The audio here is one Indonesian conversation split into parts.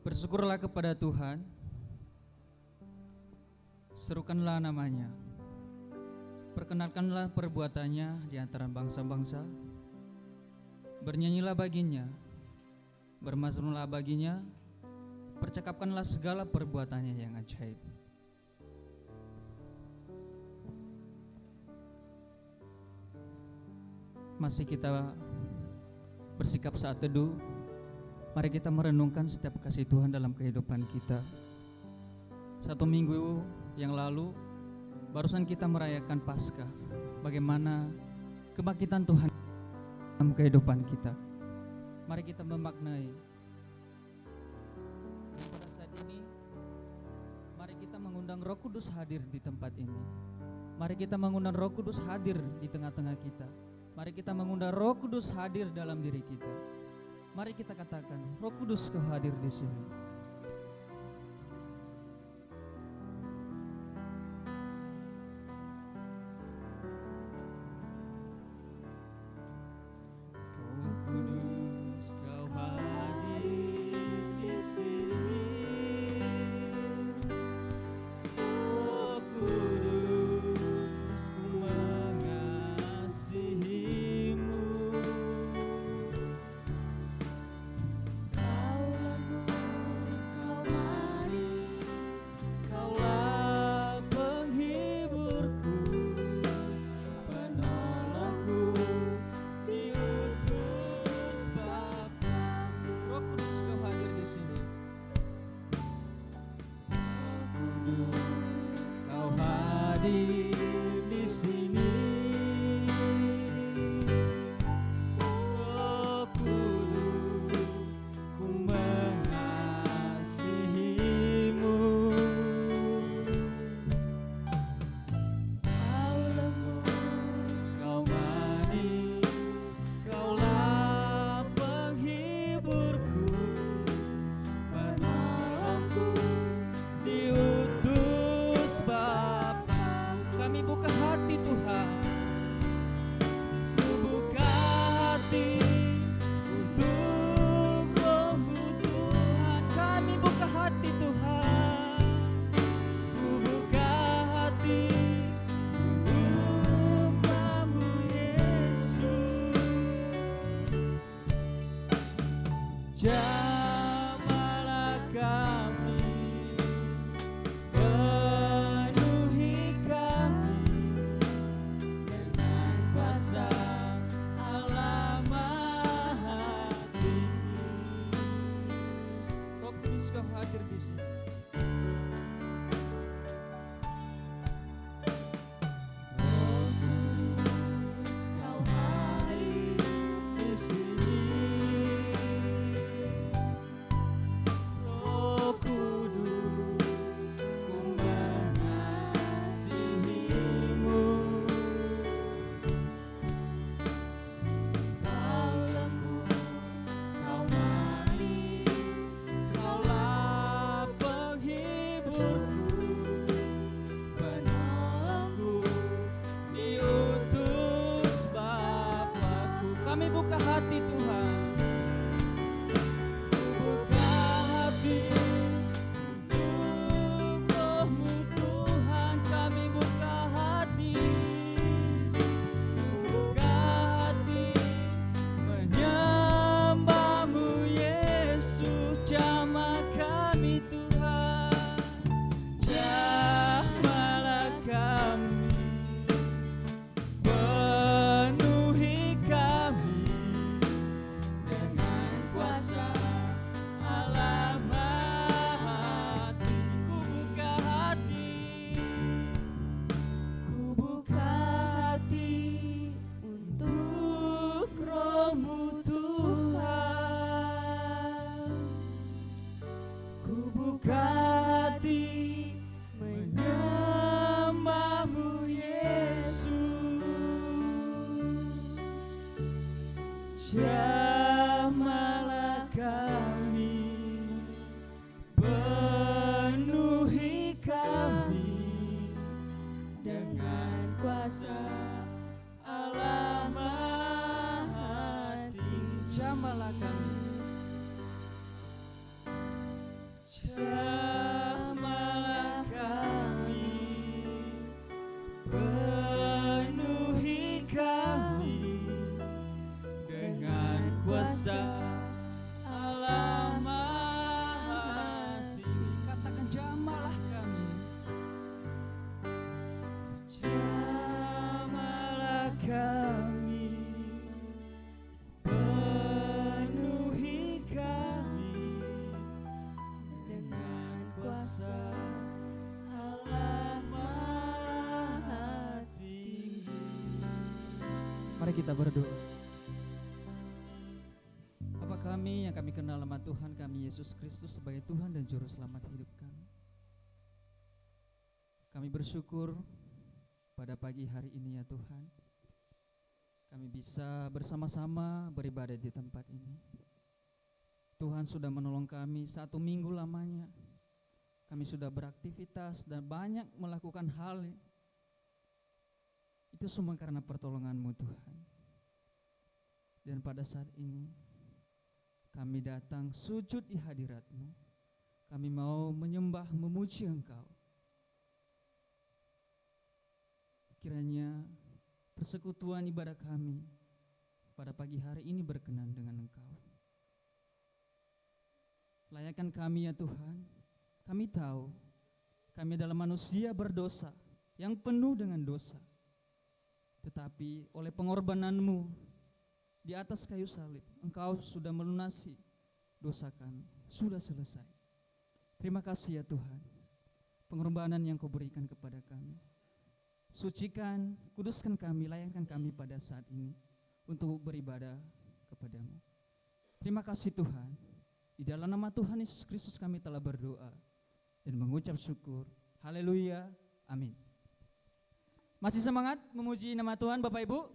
Bersyukurlah kepada Tuhan, serukanlah namanya, perkenalkanlah perbuatannya di antara bangsa-bangsa, bernyanyilah baginya, bermazmurlah baginya, percakapkanlah segala perbuatannya yang ajaib. Masih kita bersikap saat teduh, mari kita merenungkan setiap kasih Tuhan dalam kehidupan kita. 1 minggu yang lalu barusan kita merayakan Paskah. Bagaimana kebangkitan Tuhan dalam kehidupan kita. Mari kita memaknai. Dan pada saat ini mari kita mengundang Roh Kudus hadir di tempat ini. Mari kita mengundang Roh Kudus hadir di tengah-tengah kita. Mari kita mengundang Roh Kudus hadir dalam diri kita. Mari kita katakan, Roh Kudus Kau hadir di sini. Roh Kudus Kau hadir di sini. Roh Kudus Ku mengasihimu. Di sini, Roh Kudus, Ku mengasihimu. Kau lembut, Kau manis, Kaulah penghiburku, penolongku, diutus Bapa. Kami buka hati Tuhan, ku buka hati untuk Roh-Mu Tuhan. Kami buka hati Tuhan, ku buka hati untuk Hamba-Mu Yesus. Jamahlah kami, penuhi kami dengan kuasa Allah Maha Tinggi. Roh Kudus Kau hadir di sini. Roh Kudus Kau hadir di sini. Roh Kudus Ku mengasihimu. Kau lembut, Kau manis, Kaulah penghiburku, penolongku, diutus Bapa-Ku. Kami buka hati Tuhan, buka hati untuk Roh-Mu Tuhan. Kami buka hati, buka hati menyembah-Mu Yesus. Jamah kami Tuhan, jamahlah kami, penuhi kami dengan kuasa Allah Maha Tinggi. Ku buka hati, ku buka hati untuk Roh-Mu Tuhan. Ku buka hati menyembah-Mu Yesus. Jamahlah kami, penuhi kami dengan kuasa Allah Maha Tinggi. Jamahlah kami, penuhi kami dengan kuasa Allah Maha Tinggi. Katakan jamahlah kami, jamahlah kami, penuhi kami dengan kuasa Allah Maha Tinggi. Mari kita berdoa. Bapa kami yang kami kenal nama Tuhan kami Yesus Kristus sebagai Tuhan dan Juru Selamat hidup kami. Kami bersyukur pada pagi hari ini ya Tuhan, kami bisa bersama-sama beribadah di tempat ini. Tuhan sudah menolong kami 1 minggu lamanya. Kami sudah beraktivitas dan banyak melakukan hal. Itu semua karena pertolongan-Mu Tuhan. Dan pada saat ini kami datang sujud di hadirat-Mu. Kami mau menyembah, memuji Engkau. Kiranya persekutuan ibadah kami pada pagi hari ini berkenan dengan Engkau. Layakkan kami ya Tuhan. Kami tahu kami adalah manusia berdosa yang penuh dengan dosa. Tetapi oleh pengorbanan-Mu di atas kayu salib, Engkau sudah melunasi dosa kami, sudah selesai. Terima kasih ya Tuhan, pengorbanan yang Kau berikan kepada kami. Sucikan, kuduskan kami, layakkan kami pada saat ini untuk beribadah kepada-Mu. Terima kasih Tuhan, di dalam nama Tuhan Yesus Kristus kami telah berdoa dan mengucap syukur. Haleluya, amin. Masih semangat memuji nama Tuhan Bapak Ibu?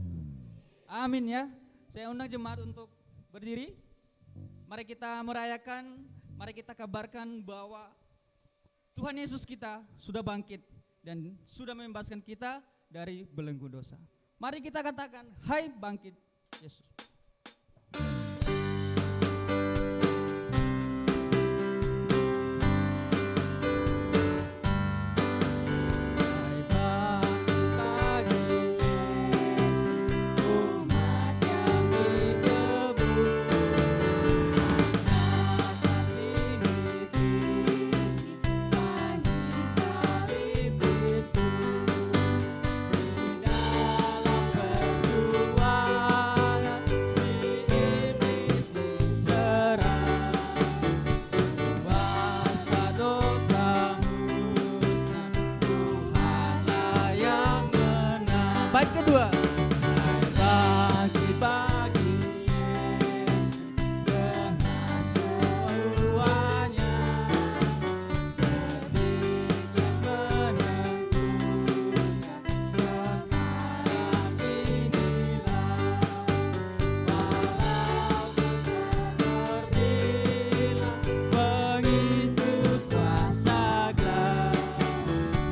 Amin ya. Saya undang jemaat untuk berdiri. Mari kita merayakan, mari kita kabarkan bahwa Tuhan Yesus kita sudah bangkit dan sudah membebaskan kita dari belenggu dosa. Mari kita katakan, hai bangkit Yesus. Bait kedua.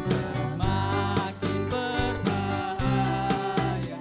Semakin berbahaya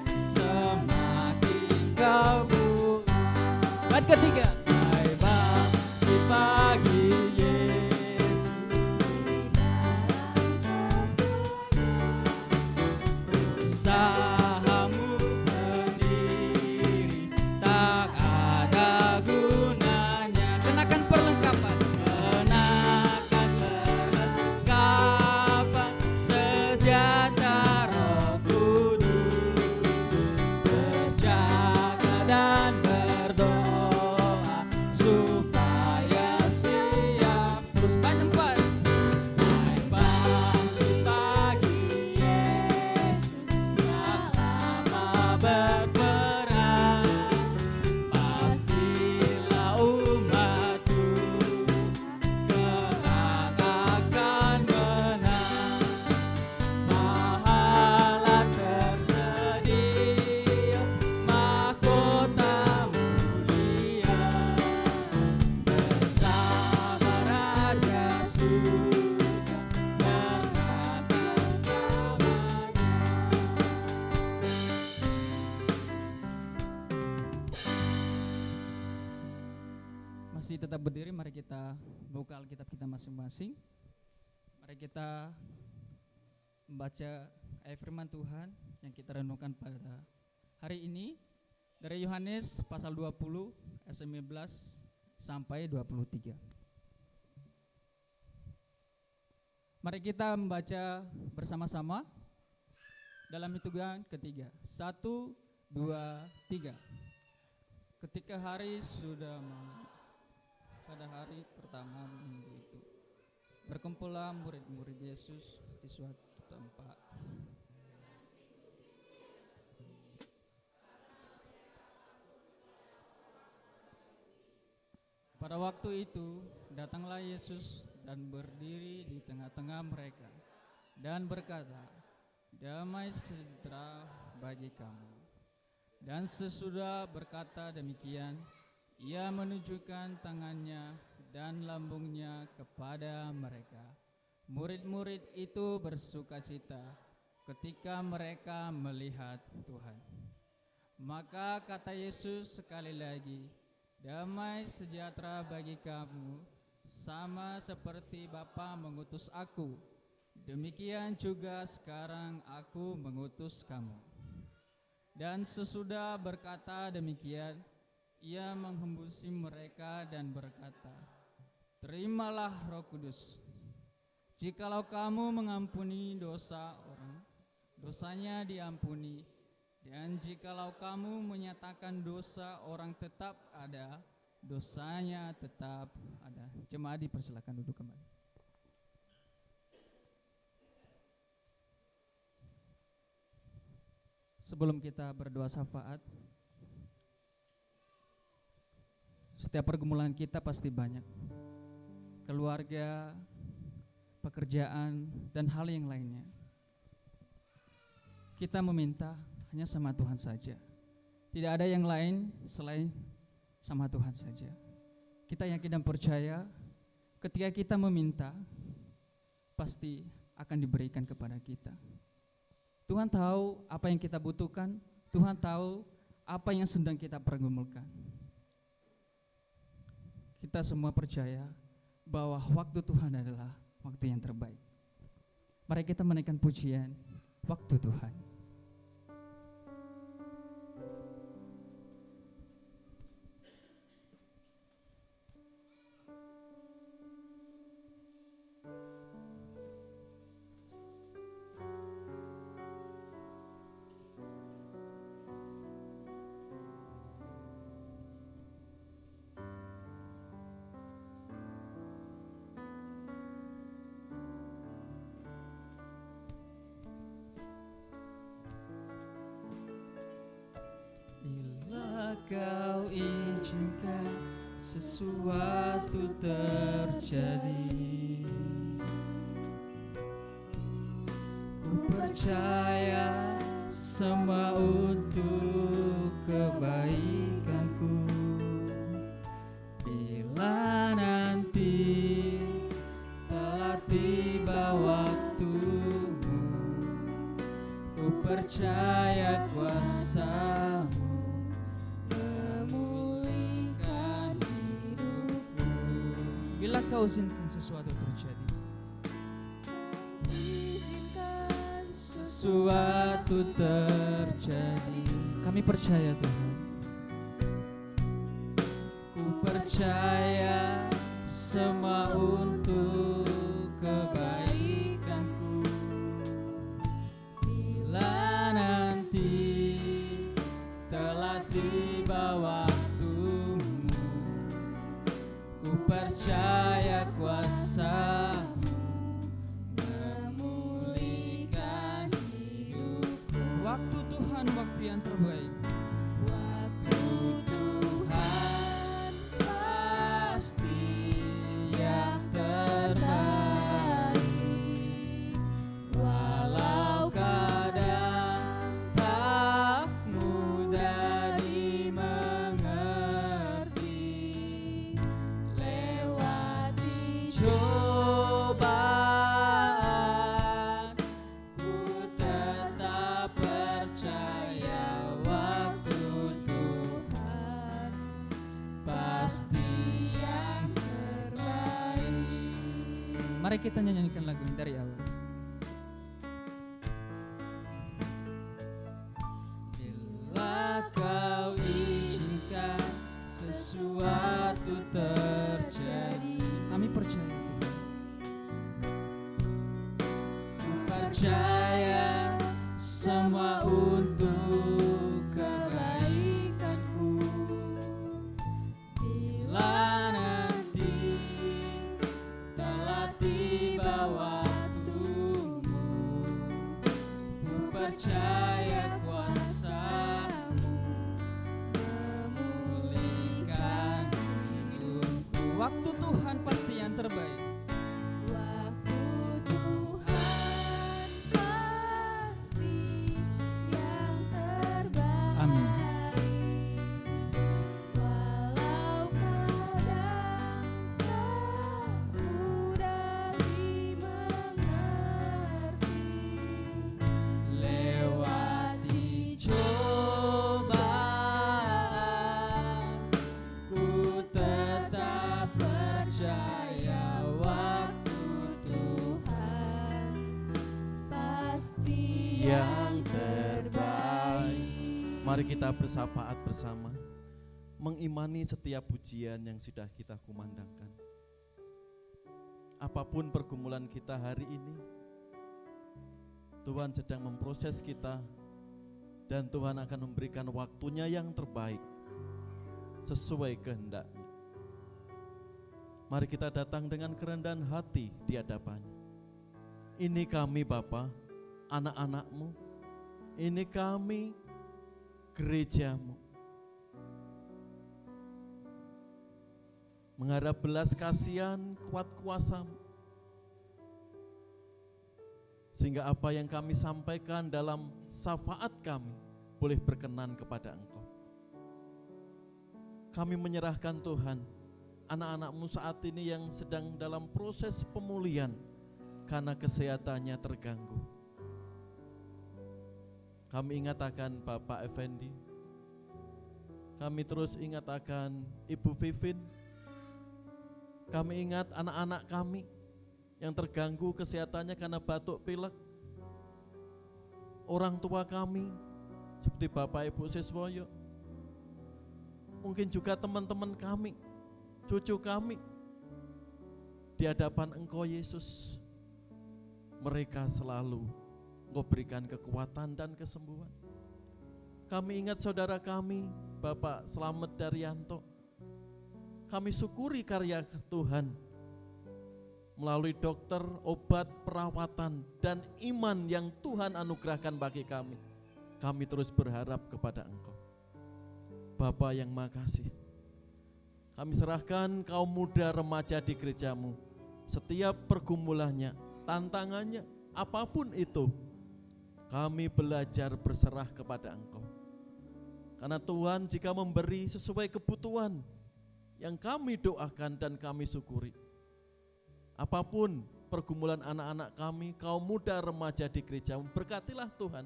kita buka Alkitab kita masing-masing. Mari kita membaca ayat firman Tuhan yang kita renungkan pada hari ini dari Yohanes pasal 20 ayat 19 sampai 23. Mari kita membaca bersama-sama dalam hitungan ketiga. 1, 2, 3. Ketika hari sudah malam, pada hari pertama minggu itu, berkumpullah murid-murid Yesus di suatu tempat. Pada waktu itu datanglah Yesus dan berdiri di tengah-tengah mereka dan berkata, "Damai sejahtera bagi kamu." Dan sesudah berkata demikian, Ia menunjukkan tangannya dan lambungnya kepada mereka. Murid-murid itu bersukacita ketika mereka melihat Tuhan. Maka kata Yesus sekali lagi, "Damai sejahtera bagi kamu. Sama seperti Bapa mengutus aku, demikian juga sekarang aku mengutus kamu." Dan sesudah berkata demikian, Ia menghembusi mereka dan berkata, "Terimalah Roh Kudus. Jikalau kamu mengampuni dosa orang, dosanya diampuni. Dan jikalau kamu menyatakan dosa orang tetap ada, dosanya tetap ada." Jemaat dipersilakan duduk kembali. Sebelum kita berdoa syafaat, setiap pergumulan kita pasti banyak. Keluarga, pekerjaan, dan hal yang lainnya. Kita meminta hanya sama Tuhan saja. Tidak ada yang lain selain sama Tuhan saja. Kita yakin dan percaya ketika kita meminta, pasti akan diberikan kepada kita. Tuhan tahu apa yang kita butuhkan, Tuhan tahu apa yang sedang kita pergumulkan. Kita semua percaya bahwa waktu Tuhan adalah waktu yang terbaik. Mari kita menaikkan pujian waktu Tuhan. Bila Kau izinkan sesuatu terjadi, ku percaya semua untuk kebaikanku. Bila nanti telah tiba waktumu, ku percaya kuasa-Mu memulihkan hidupku. Bila Kau izinkan sesuatu terjadi, izinkan sesuatu terjadi, kami percaya Tuhan. Ku percaya semua untuk kebaikanku. Bila nanti telah tiba waktumu, ku percaya kuasa-Mu memulihkan hidupku. Waktu Tuhan, waktu yang terbaik. Waktu Tuhan pasti yang terbaik. Walau kadang tak mudah dimengerti, lewati cobaan, ku tetap percaya waktu Tuhan pasti yang terbaik. Mari kita nyanyikan lagu ini dari awal. Bila kau izinkan sesuatu terjadi, kami percaya Tuhan. Ku percaya semua untuk kebaikanku. Bila nanti telah tiba waktumu, ku percaya kuasa-Mu memulihkan hidupku. Waktu Tuhan pasti yang terbaik. Waktu Tuhan pasti yang terbaik. Amin. Walau kadang tak mudah dimengerti, Lewati cobaan, ku tetap percaya waktu Tuhan pasti yang terbaik. Mari kita bersafaat bersama, mengimani setiap pujian yang sudah kita kumandangkan. Apapun pergumulan kita hari ini, Tuhan sedang memproses kita, dan Tuhan akan memberikan waktunya yang terbaik sesuai kehendaknya. Mari kita datang dengan kerendahan hati di hadapannya. Ini kami Bapa, anak-anak-Mu. Ini kami, gereja-Mu. Mengharap belas kasihan, kuat kuasa-Mu, sehingga apa yang kami sampaikan dalam syafaat kami boleh berkenan kepada Engkau. Kami menyerahkan Tuhan, anak-anak-Mu saat ini yang sedang dalam proses pemulihan karena kesehatannya terganggu. Kami ingat akan Bapak Effendi, kami terus ingat akan Ibu Vivin, kami ingat anak-anak kami yang terganggu kesehatannya karena batuk pilek, orang tua kami seperti Bapak Ibu Siswoyo, mungkin juga teman-teman kami, cucu kami, di hadapan Engkau Yesus, mereka selalu Engkau berikan kekuatan dan kesembuhan. Kami ingat saudara kami, Bapak Slamet Daryanto. Kami syukuri karya Tuhan melalui dokter, obat, perawatan, dan iman yang Tuhan anugerahkan bagi kami. Kami terus berharap kepada Engkau. Bapa yang makasih, kami serahkan kaum muda remaja di gereja-Mu. Setiap pergumulannya, tantangannya, apapun itu, kami belajar berserah kepada Engkau. Karena Tuhan jika memberi sesuai kebutuhan yang kami doakan dan kami syukuri, apapun pergumulan anak-anak kami, kaum muda remaja di gereja, berkatilah Tuhan.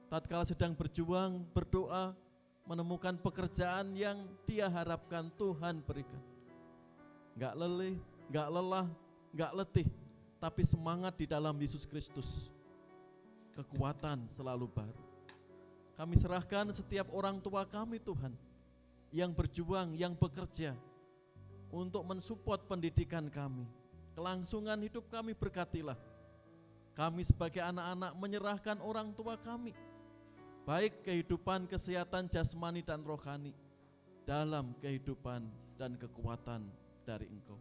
Tatkala sedang berjuang, berdoa, menemukan pekerjaan yang dia harapkan, Tuhan berikan. Enggak lelih, enggak lelah, enggak letih, tapi semangat di dalam Yesus Kristus. Kekuatan selalu baru. Kami serahkan setiap orang tua kami Tuhan, yang berjuang, yang bekerja untuk mensupport pendidikan kami. Kelangsungan hidup kami berkatilah. Kami sebagai anak-anak menyerahkan orang tua kami, baik kehidupan kesehatan jasmani dan rohani, dalam kehidupan dan kekuatan dari Engkau.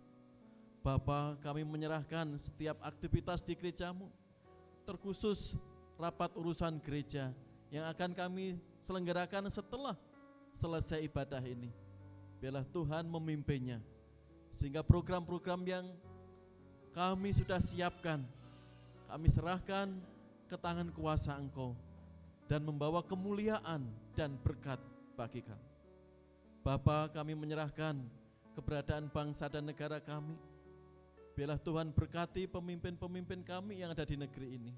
Bapa, kami menyerahkan setiap aktivitas di gereja-Mu, terkhusus rapat urusan gereja yang akan kami selenggarakan setelah selesai ibadah ini. Biarlah Tuhan memimpinnya, sehingga program-program yang kami sudah siapkan, kami serahkan ke tangan kuasa Engkau, dan membawa kemuliaan dan berkat bagi kami. Bapa, kami menyerahkan keberadaan bangsa dan negara kami. Biarlah Tuhan berkati pemimpin-pemimpin kami yang ada di negeri ini.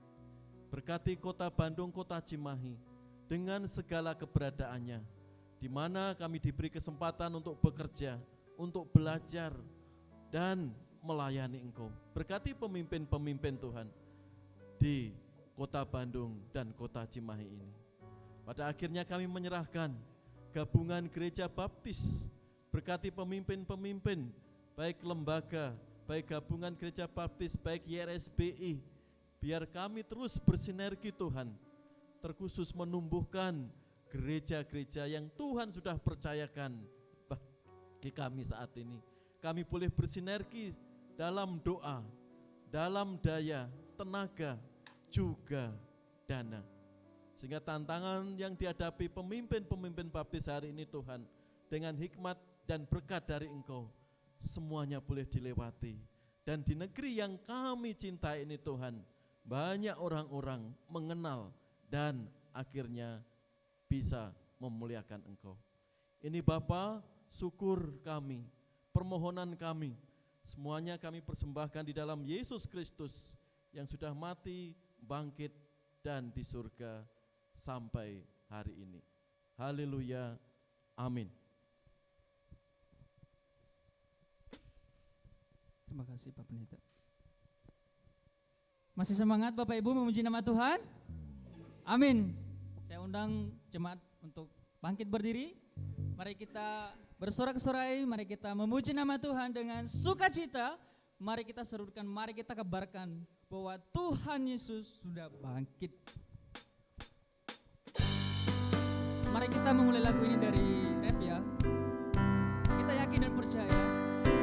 Berkati kota Bandung, kota Cimahi, dengan segala keberadaannya, di mana kami diberi kesempatan untuk bekerja, untuk belajar, dan melayani Engkau. Berkati pemimpin-pemimpin Tuhan di kota Bandung dan kota Cimahi ini. Pada akhirnya kami menyerahkan gabungan gereja baptis. Berkati pemimpin-pemimpin, baik lembaga, baik gabungan gereja baptis, baik YRSBI. Biar kami terus bersinergi Tuhan, terkhusus menumbuhkan gereja-gereja yang Tuhan sudah percayakan bagi kami saat ini. Kami boleh bersinergi dalam doa, dalam daya, tenaga, juga dana. Sehingga tantangan yang dihadapi pemimpin-pemimpin baptis hari ini Tuhan, dengan hikmat dan berkat dari Engkau, semuanya boleh dilewati. Dan di negeri yang kami cintai ini Tuhan, banyak orang-orang mengenal dan akhirnya bisa memuliakan Engkau. Ini Bapa, syukur kami, permohonan kami, semuanya kami persembahkan di dalam Yesus Kristus yang sudah mati, bangkit, dan di surga sampai hari ini. Haleluya, amin. Terima kasih Pak Pendeta. Masih semangat Bapak Ibu memuji nama Tuhan? Amin. Saya undang jemaat untuk bangkit berdiri. Mari kita bersorak-sorai, mari kita memuji nama Tuhan dengan sukacita. Mari kita serukan, mari kita kabarkan bahwa Tuhan Yesus sudah bangkit. Mari kita memulai lagu ini dari ref ya. Kita yakin dan percaya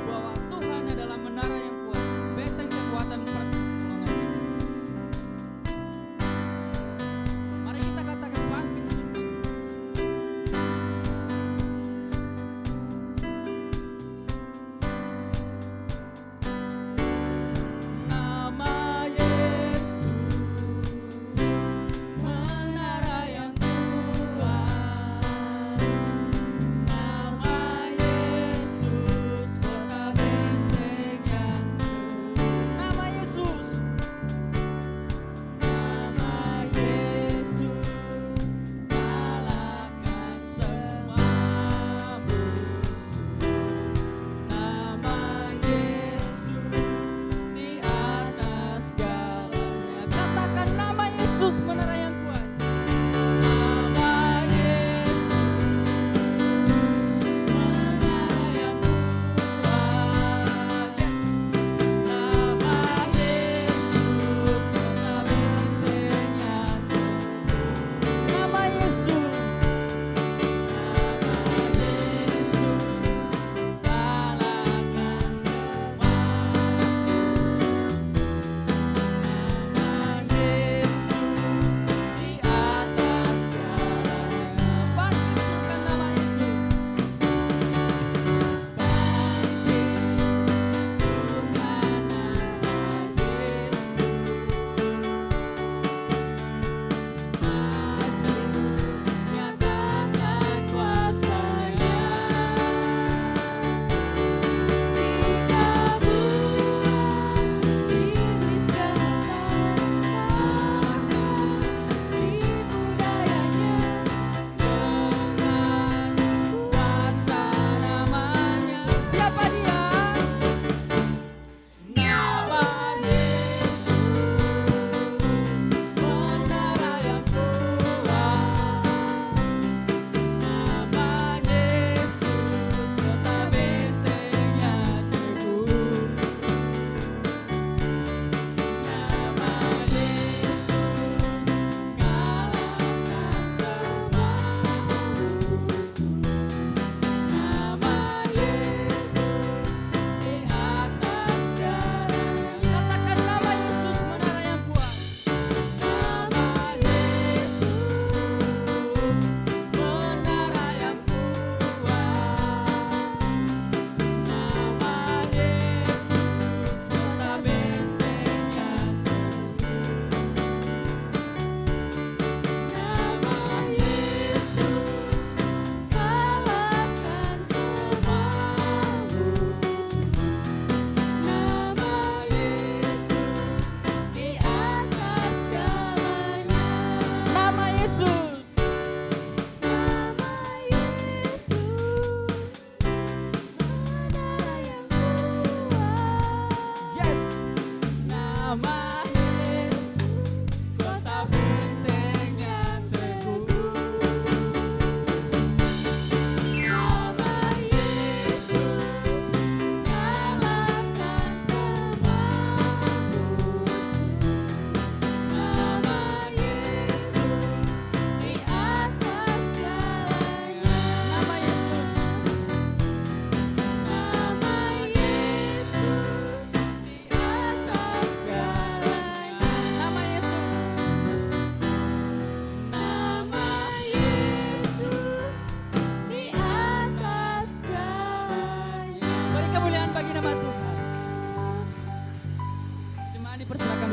bahwa Tuhan adalah menara yang kuat, benteng kekuatan pertolongan kita. Mari kita katakan bangkit sungguh. Nama Yesus, menara yang kuat. nama Yesus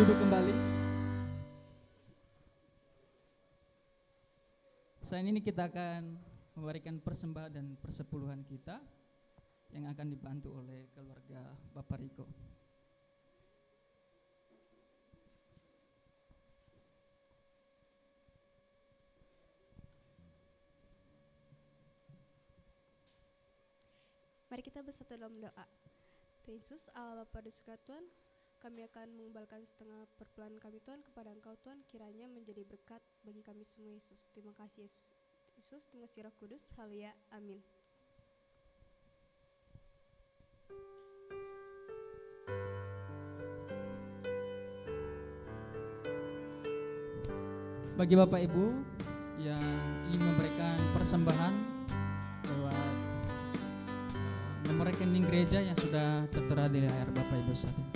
duduk kembali. Saat ini kita akan memberikan persembahan dan persepuluhan kita yang akan dibantu oleh keluarga Bapak Riko. Mari kita bersatu dalam doa. Tuhan Yesus, Allah Bapa di surga Tuhan, kami akan mengembalikan setengah perpuluhan kami Tuhan kepada Engkau Tuhan, kiranya menjadi berkat bagi kami semua Yesus. Terima kasih Yesus. Yesus, terima kasih Roh Kudus. Haleluya. Amin. Bagi Bapak Ibu yang ingin memberikan persembahan lewat nomor rekening gereja yang sudah tertera di layar Bapak Ibu saat ini.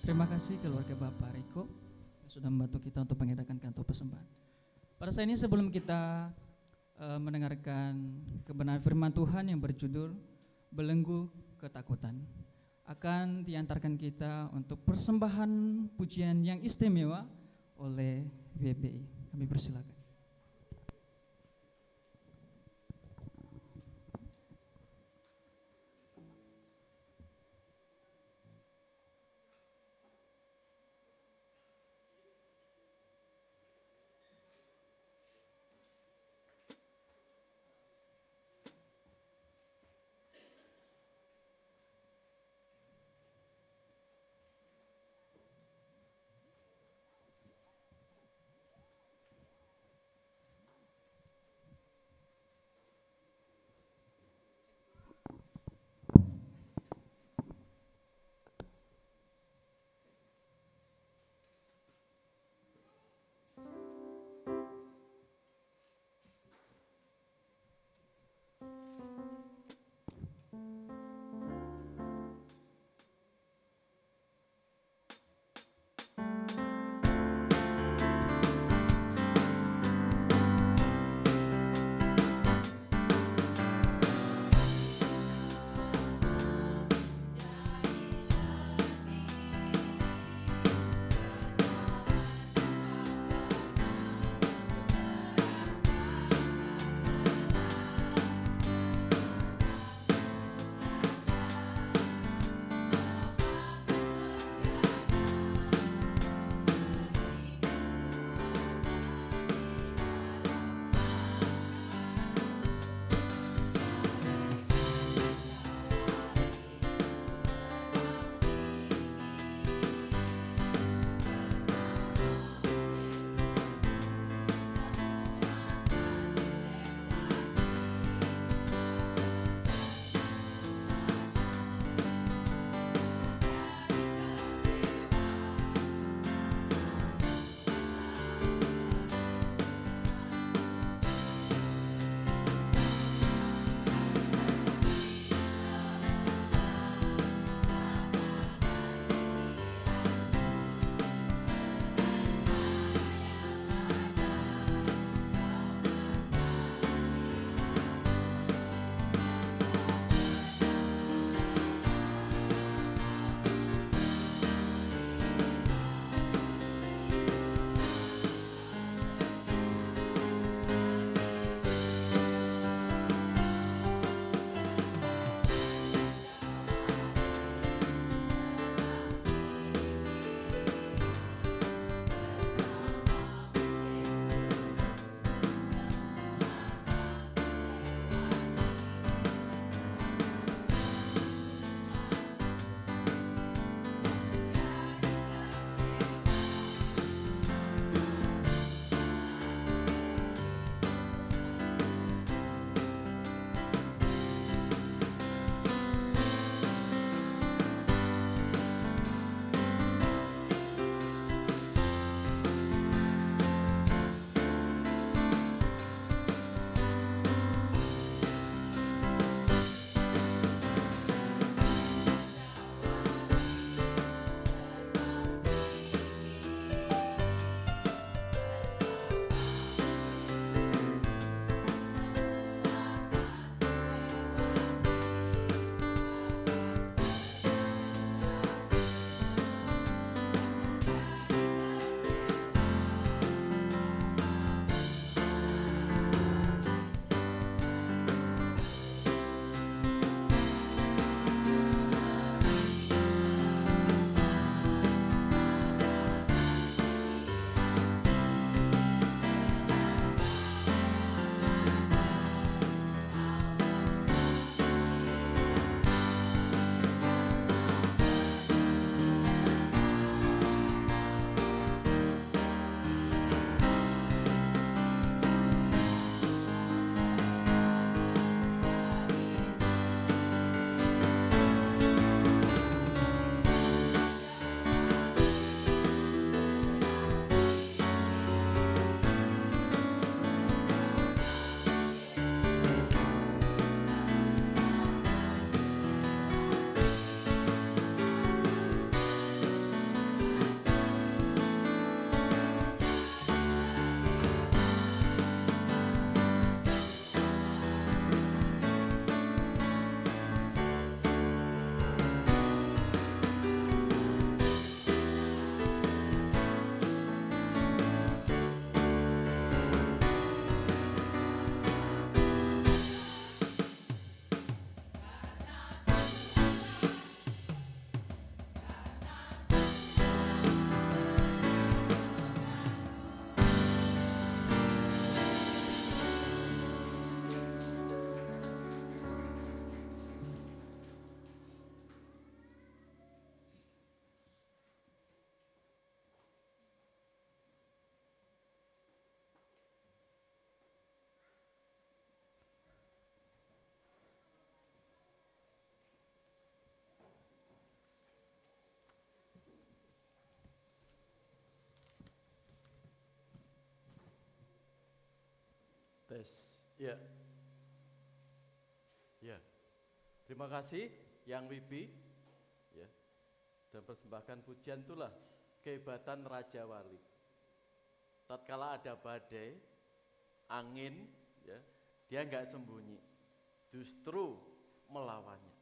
Terima kasih keluarga Bapak Riko yang sudah membantu kita untuk mengedarkan kantor persembahan. Pada saat ini sebelum kita mendengarkan kebenaran firman Tuhan yang berjudul Belenggu Ketakutan, akan diantarkan kita untuk persembahan pujian yang istimewa oleh WBI. Kami persilakan. Yes, ya. Ya. Terima kasih Yang Wibi. Ya. Dan persembahkan pujian itulah kehebatan Raja Wali. Tatkala ada badai, angin, ya, dia enggak sembunyi. Justru melawannya.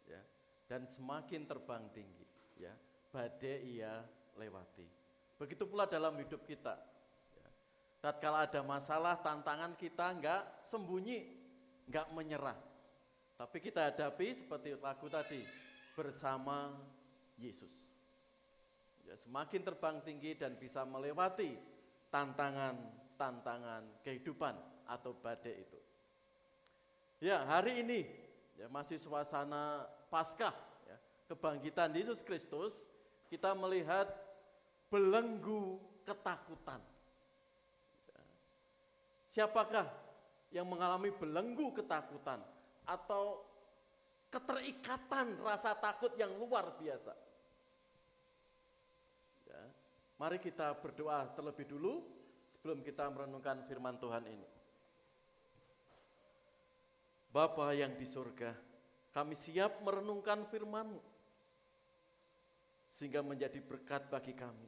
Ya. Dan semakin terbang tinggi, ya. Badai ia lewati. Begitu pula dalam hidup kita. Ya. Tatkala ada masalah, tantangan, kita enggak sembunyi, enggak menyerah. Tapi kita hadapi seperti lagu tadi, bersama Yesus. Ya, semakin terbang tinggi dan bisa melewati tantangan kehidupan atau badai itu. Ya, hari ini ya, masih suasana Paskah, ya, kebangkitan Yesus Kristus, kita melihat belenggu ketakutan. Ya. Siapakah yang mengalami belenggu ketakutan atau keterikatan rasa takut yang luar biasa? Ya, mari kita berdoa terlebih dulu sebelum kita merenungkan firman Tuhan ini. Bapa yang di surga, kami siap merenungkan firman-Mu sehingga menjadi berkat bagi kami.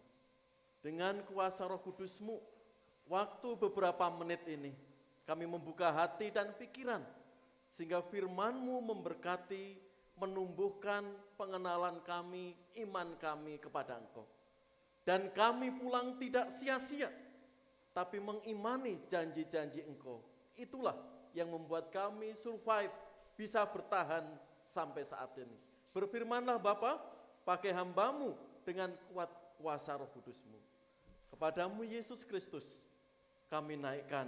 Dengan kuasa Roh Kudus-Mu, waktu beberapa menit ini kami membuka hati dan pikiran sehingga firman-Mu memberkati, menumbuhkan pengenalan kami, iman kami kepada Engkau. Dan kami pulang tidak sia-sia, tapi mengimani janji-janji Engkau. Itulah yang membuat kami survive, bisa bertahan sampai saat ini. Berfirmanlah Bapa, pakai hamba-Mu dengan kuat kuasa Roh Kudus-Mu. Kepadamu Yesus Kristus, kami naikkan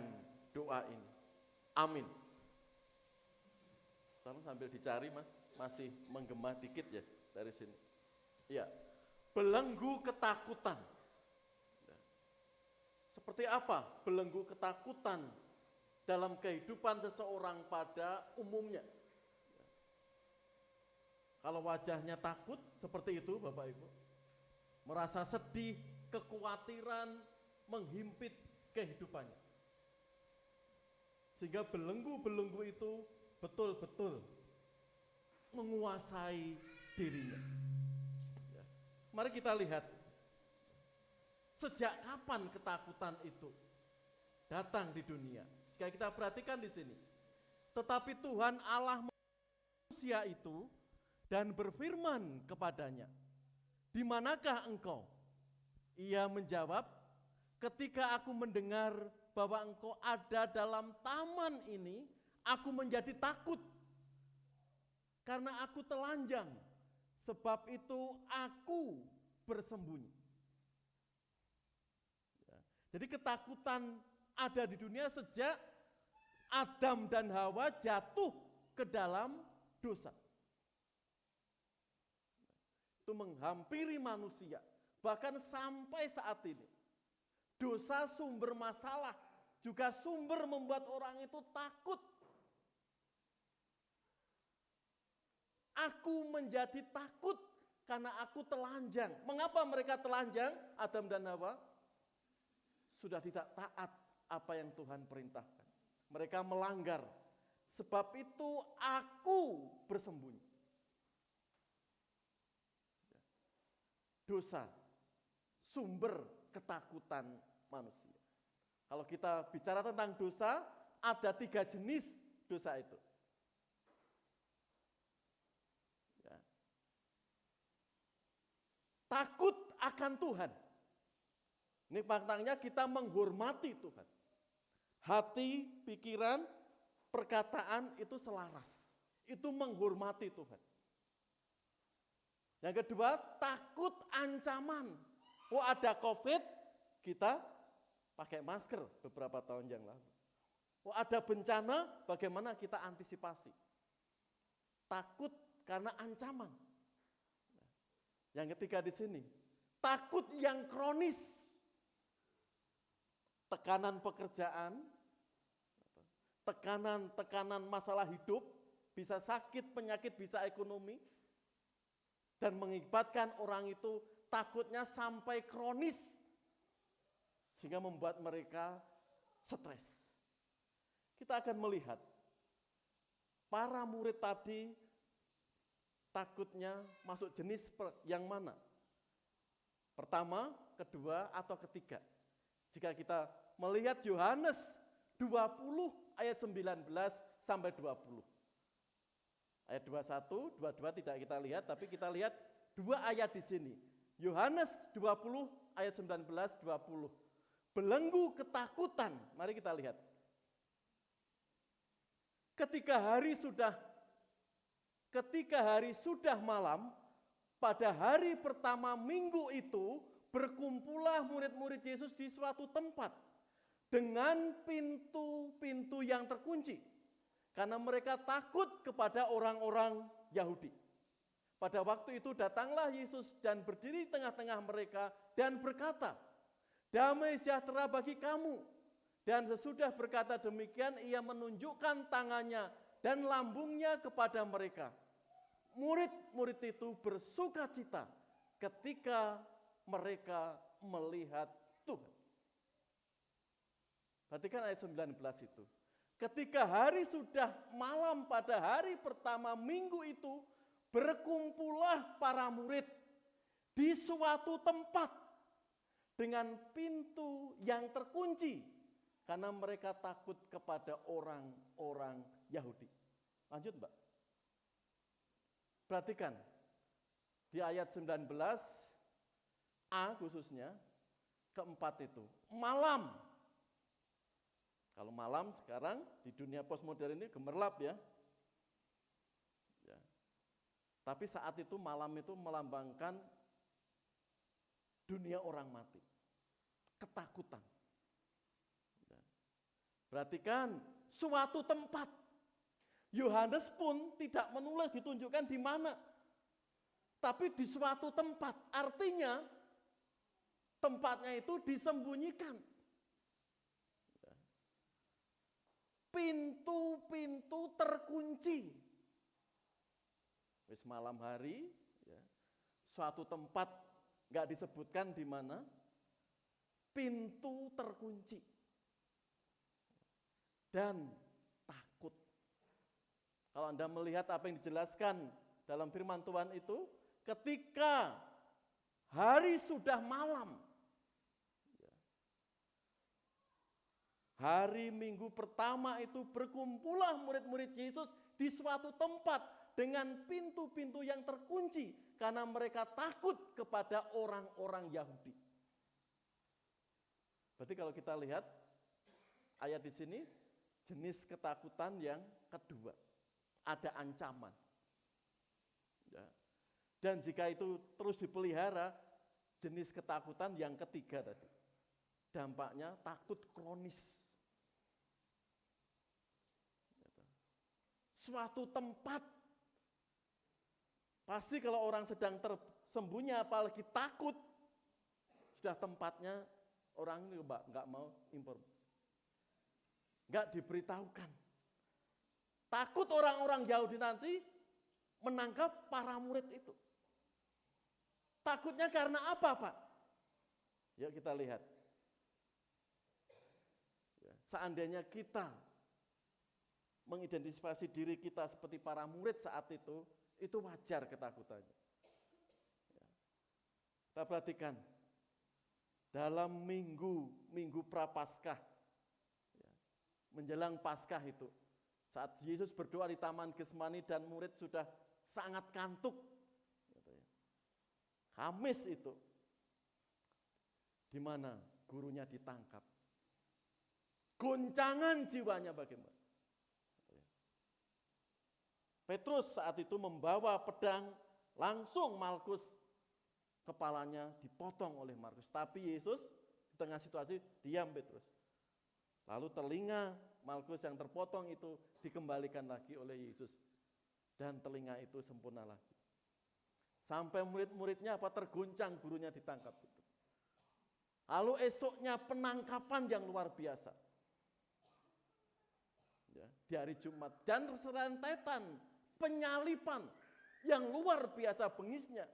doa ini. Amin. Sambil dicari Mas, masih menggema dikit ya dari sini. Ya, belenggu ketakutan. Seperti apa belenggu ketakutan dalam kehidupan seseorang pada umumnya? Kalau wajahnya takut seperti itu Bapak Ibu, merasa sedih, kekhawatiran menghimpit kehidupannya. Sehingga belenggu-belenggu itu betul-betul menguasai dirinya. Ya. Mari kita lihat, sejak kapan ketakutan itu datang di dunia? Jika kita perhatikan di sini, tetapi Tuhan Allah manusia itu dan berfirman kepadanya, "Di manakah engkau?" Ia menjawab, "Ketika aku mendengar bahwa engkau ada dalam taman ini, aku menjadi takut karena aku telanjang, sebab itu aku bersembunyi." Ya. Jadi ketakutan ada di dunia sejak Adam dan Hawa jatuh ke dalam dosa. Itu menghampiri manusia, bahkan sampai saat ini. Dosa sumber masalah, juga sumber membuat orang itu takut. Aku menjadi takut karena aku telanjang. Mengapa mereka telanjang, Adam dan Hawa? Sudah tidak taat apa yang Tuhan perintahkan. Mereka melanggar. Sebab itu aku bersembunyi. Dosa, sumber ketakutan manusia. Kalau kita bicara tentang dosa, ada 3 jenis dosa itu. Ya. Takut akan Tuhan. Ini maknanya kita menghormati Tuhan. Hati, pikiran, perkataan itu selaras. Itu menghormati Tuhan. Yang kedua, takut ancaman. Oh, ada COVID, kita pakai masker beberapa tahun yang lalu. Oh, ada bencana, bagaimana kita antisipasi? Takut karena ancaman. Yang ketiga di sini, takut yang kronis. Tekanan pekerjaan, tekanan masalah hidup, bisa sakit, penyakit, bisa ekonomi, dan mengibatkan orang itu takutnya sampai kronis, sehingga membuat mereka stres. kita akan melihat para murid tadi takutnya masuk jenis yang mana? Pertama, kedua, atau ketiga? Jika kita melihat Yohanes 20 ayat 19 sampai 20. Ayat 21, 22 tidak kita lihat, tapi kita lihat dua ayat di sini. Yohanes 20 ayat 19, 20. Belenggu ketakutan, mari kita lihat. Ketika hari sudah malam, pada hari pertama minggu itu, berkumpullah murid-murid Yesus di suatu tempat dengan pintu-pintu yang terkunci, karena mereka takut kepada orang-orang Yahudi. Pada waktu itu datanglah Yesus dan berdiri di tengah-tengah mereka dan berkata, "Damai sejahtera bagi kamu." Dan sesudah berkata demikian, ia menunjukkan tangannya dan lambungnya kepada mereka. Murid-murid itu bersukacita ketika mereka melihat Tuhan. Perhatikan ayat 19 itu. Ketika hari sudah malam pada hari pertama minggu itu, berkumpullah para murid di suatu tempat dengan pintu yang terkunci, karena mereka takut kepada orang-orang Yahudi. Lanjut, Mbak. Perhatikan, di ayat 19a khususnya, keempat itu, malam. Kalau malam sekarang di dunia postmodern ini gemerlap ya. Tapi saat itu malam itu melambangkan dunia orang mati. Ketakutan. Perhatikan, suatu tempat. Yohanes pun tidak menulis ditunjukkan di mana. Tapi di suatu tempat. Artinya tempatnya itu disembunyikan. Pintu-pintu terkunci. Wis malam hari, ya, suatu tempat nggak disebutkan di mana, pintu terkunci dan takut. Kalau Anda melihat apa yang dijelaskan dalam firman Tuhan itu, ketika hari sudah malam, hari Minggu pertama itu berkumpullah murid-murid Yesus di suatu tempat dengan pintu-pintu yang terkunci karena mereka takut kepada orang-orang Yahudi. Berarti kalau kita lihat ayat di sini, jenis ketakutan yang kedua, ada ancaman. Ya. Dan jika itu terus dipelihara, jenis ketakutan yang ketiga tadi, dampaknya takut kronis. Suatu tempat, pasti kalau orang sedang tersembunyi apalagi takut, sudah tempatnya orang ini nggak mau informasi, nggak diberitahukan. Takut orang-orang Yahudi nanti menangkap para murid itu. Takutnya karena apa, Pak? Yuk kita lihat. Seandainya kita mengidentifikasi diri kita seperti para murid saat itu wajar ketakutannya. Kita perhatikan, dalam minggu Prapaskah, menjelang Paskah itu, saat Yesus berdoa di Taman Getsemani dan murid sudah sangat kantuk, Kamis itu, di mana gurunya ditangkap. Goncangan jiwanya bagaimana? Petrus saat itu membawa pedang, langsung Malkus kepalanya dipotong oleh Markus. Tapi Yesus di tengah situasi diam Petrus. Lalu telinga Malkus yang terpotong itu dikembalikan lagi oleh Yesus. Dan telinga itu sempurna lagi. Sampai murid-muridnya terguncang gurunya ditangkap itu. Lalu esoknya penangkapan yang luar biasa. Ya, di hari Jumat. Dan rentetan penyalipan yang luar biasa bengisnya.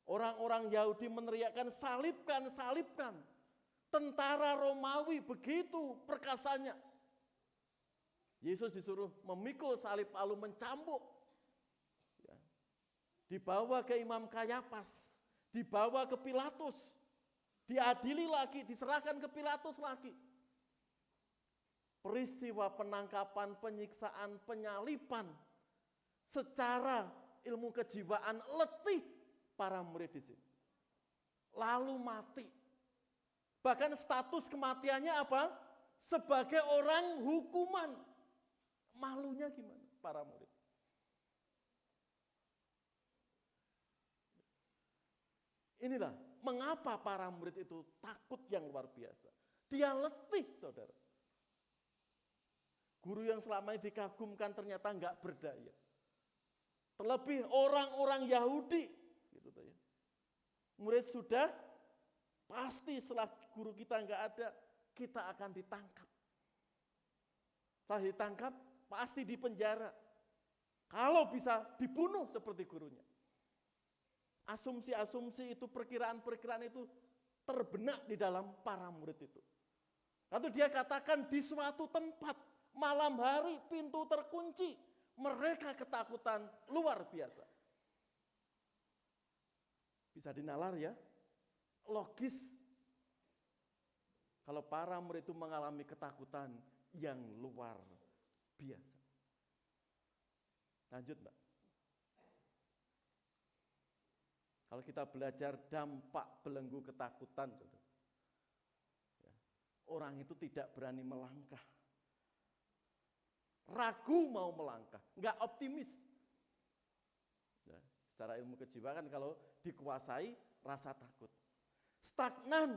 Orang-orang Yahudi meneriakkan salibkan, salibkan. Tentara Romawi begitu perkasanya. Yesus disuruh memikul salib lalu mencambuk. Ya. Dibawa ke Imam Kayafas, dibawa ke Pilatus, diadili lagi, diserahkan ke Pilatus lagi. Peristiwa penangkapan, penyiksaan, penyalipan secara ilmu kejiwaan letih para murid di sini. Lalu mati. Bahkan status kematiannya apa? Sebagai orang hukuman. Malunya gimana para murid? Inilah mengapa para murid itu takut yang luar biasa. Dia letih, saudara. Guru yang selama ini dikagumkan ternyata enggak berdaya. Terlebih orang-orang Yahudi. Gitu ya. Murid sudah, pasti setelah guru kita enggak ada, kita akan ditangkap. Setelah ditangkap, pasti dipenjara. Kalau bisa dibunuh seperti gurunya. Asumsi-asumsi itu, perkiraan-perkiraan itu terbenak di dalam para murid itu. Lalu dia katakan di suatu tempat, malam hari pintu terkunci, mereka ketakutan luar biasa. Bisa dinalar ya, logis. Kalau para murid itu mengalami ketakutan yang luar biasa. Lanjut Mbak. Kalau kita belajar dampak belenggu ketakutan, ya, orang itu tidak berani melangkah. Ragu mau melangkah, enggak optimis. Ya, secara ilmu kejiwaan kalau dikuasai rasa takut. Stagnan,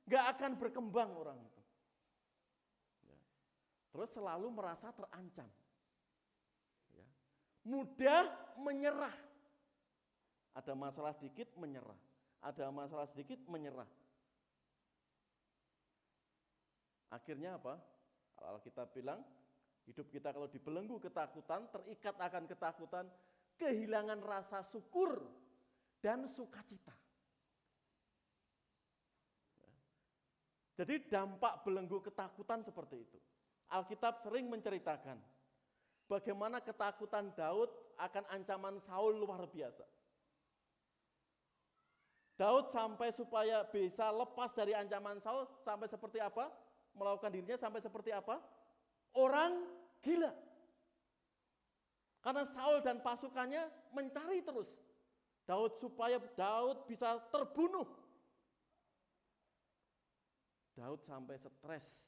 enggak akan berkembang orang itu. Ya. Terus selalu merasa terancam. Ya. Mudah menyerah. Ada masalah dikit menyerah. Ada masalah sedikit menyerah. Akhirnya apa? Alkitab bilang, hidup kita kalau dibelenggu ketakutan, terikat akan ketakutan, kehilangan rasa syukur dan sukacita. Jadi dampak belenggu ketakutan seperti itu. Alkitab sering menceritakan bagaimana ketakutan Daud akan ancaman Saul luar biasa. Daud sampai supaya bisa lepas dari ancaman Saul sampai seperti apa? Melakukan dirinya sampai seperti apa? Orang gila. Karena Saul dan pasukannya mencari terus Daud supaya Daud bisa terbunuh. Daud sampai stres,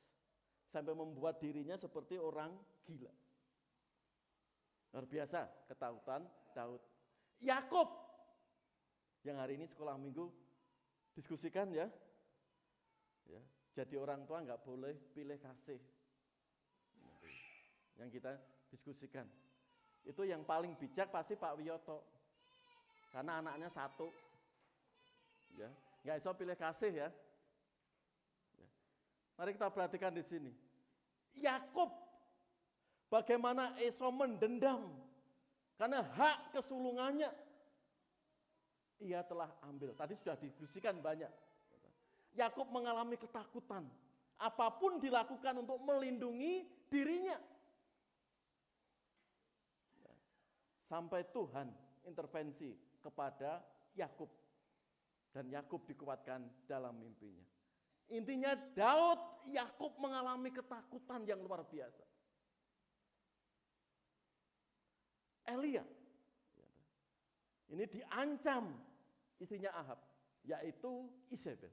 sampai membuat dirinya seperti orang gila. Luar biasa ketakutan Daud. Yakub yang hari ini sekolah minggu diskusikan ya. Ya, jadi orang tua nggak boleh pilih kasih. Yang kita diskusikan. Itu yang paling bijak pasti Pak Wiyoto. Karena anaknya satu. Ya, nggak bisa pilih kasih ya. Ya. Mari kita perhatikan di sini. Yakub bagaimana Esau mendendam karena hak kesulungannya ia telah ambil. Tadi sudah didiskusikan banyak. Yakub mengalami ketakutan. Apapun dilakukan untuk melindungi dirinya. Sampai Tuhan intervensi kepada Yakub. Dan Yakub dikuatkan dalam mimpinya. Intinya Daud, Yakub mengalami ketakutan yang luar biasa. Elia ini diancam istrinya Ahab, yaitu Isabel.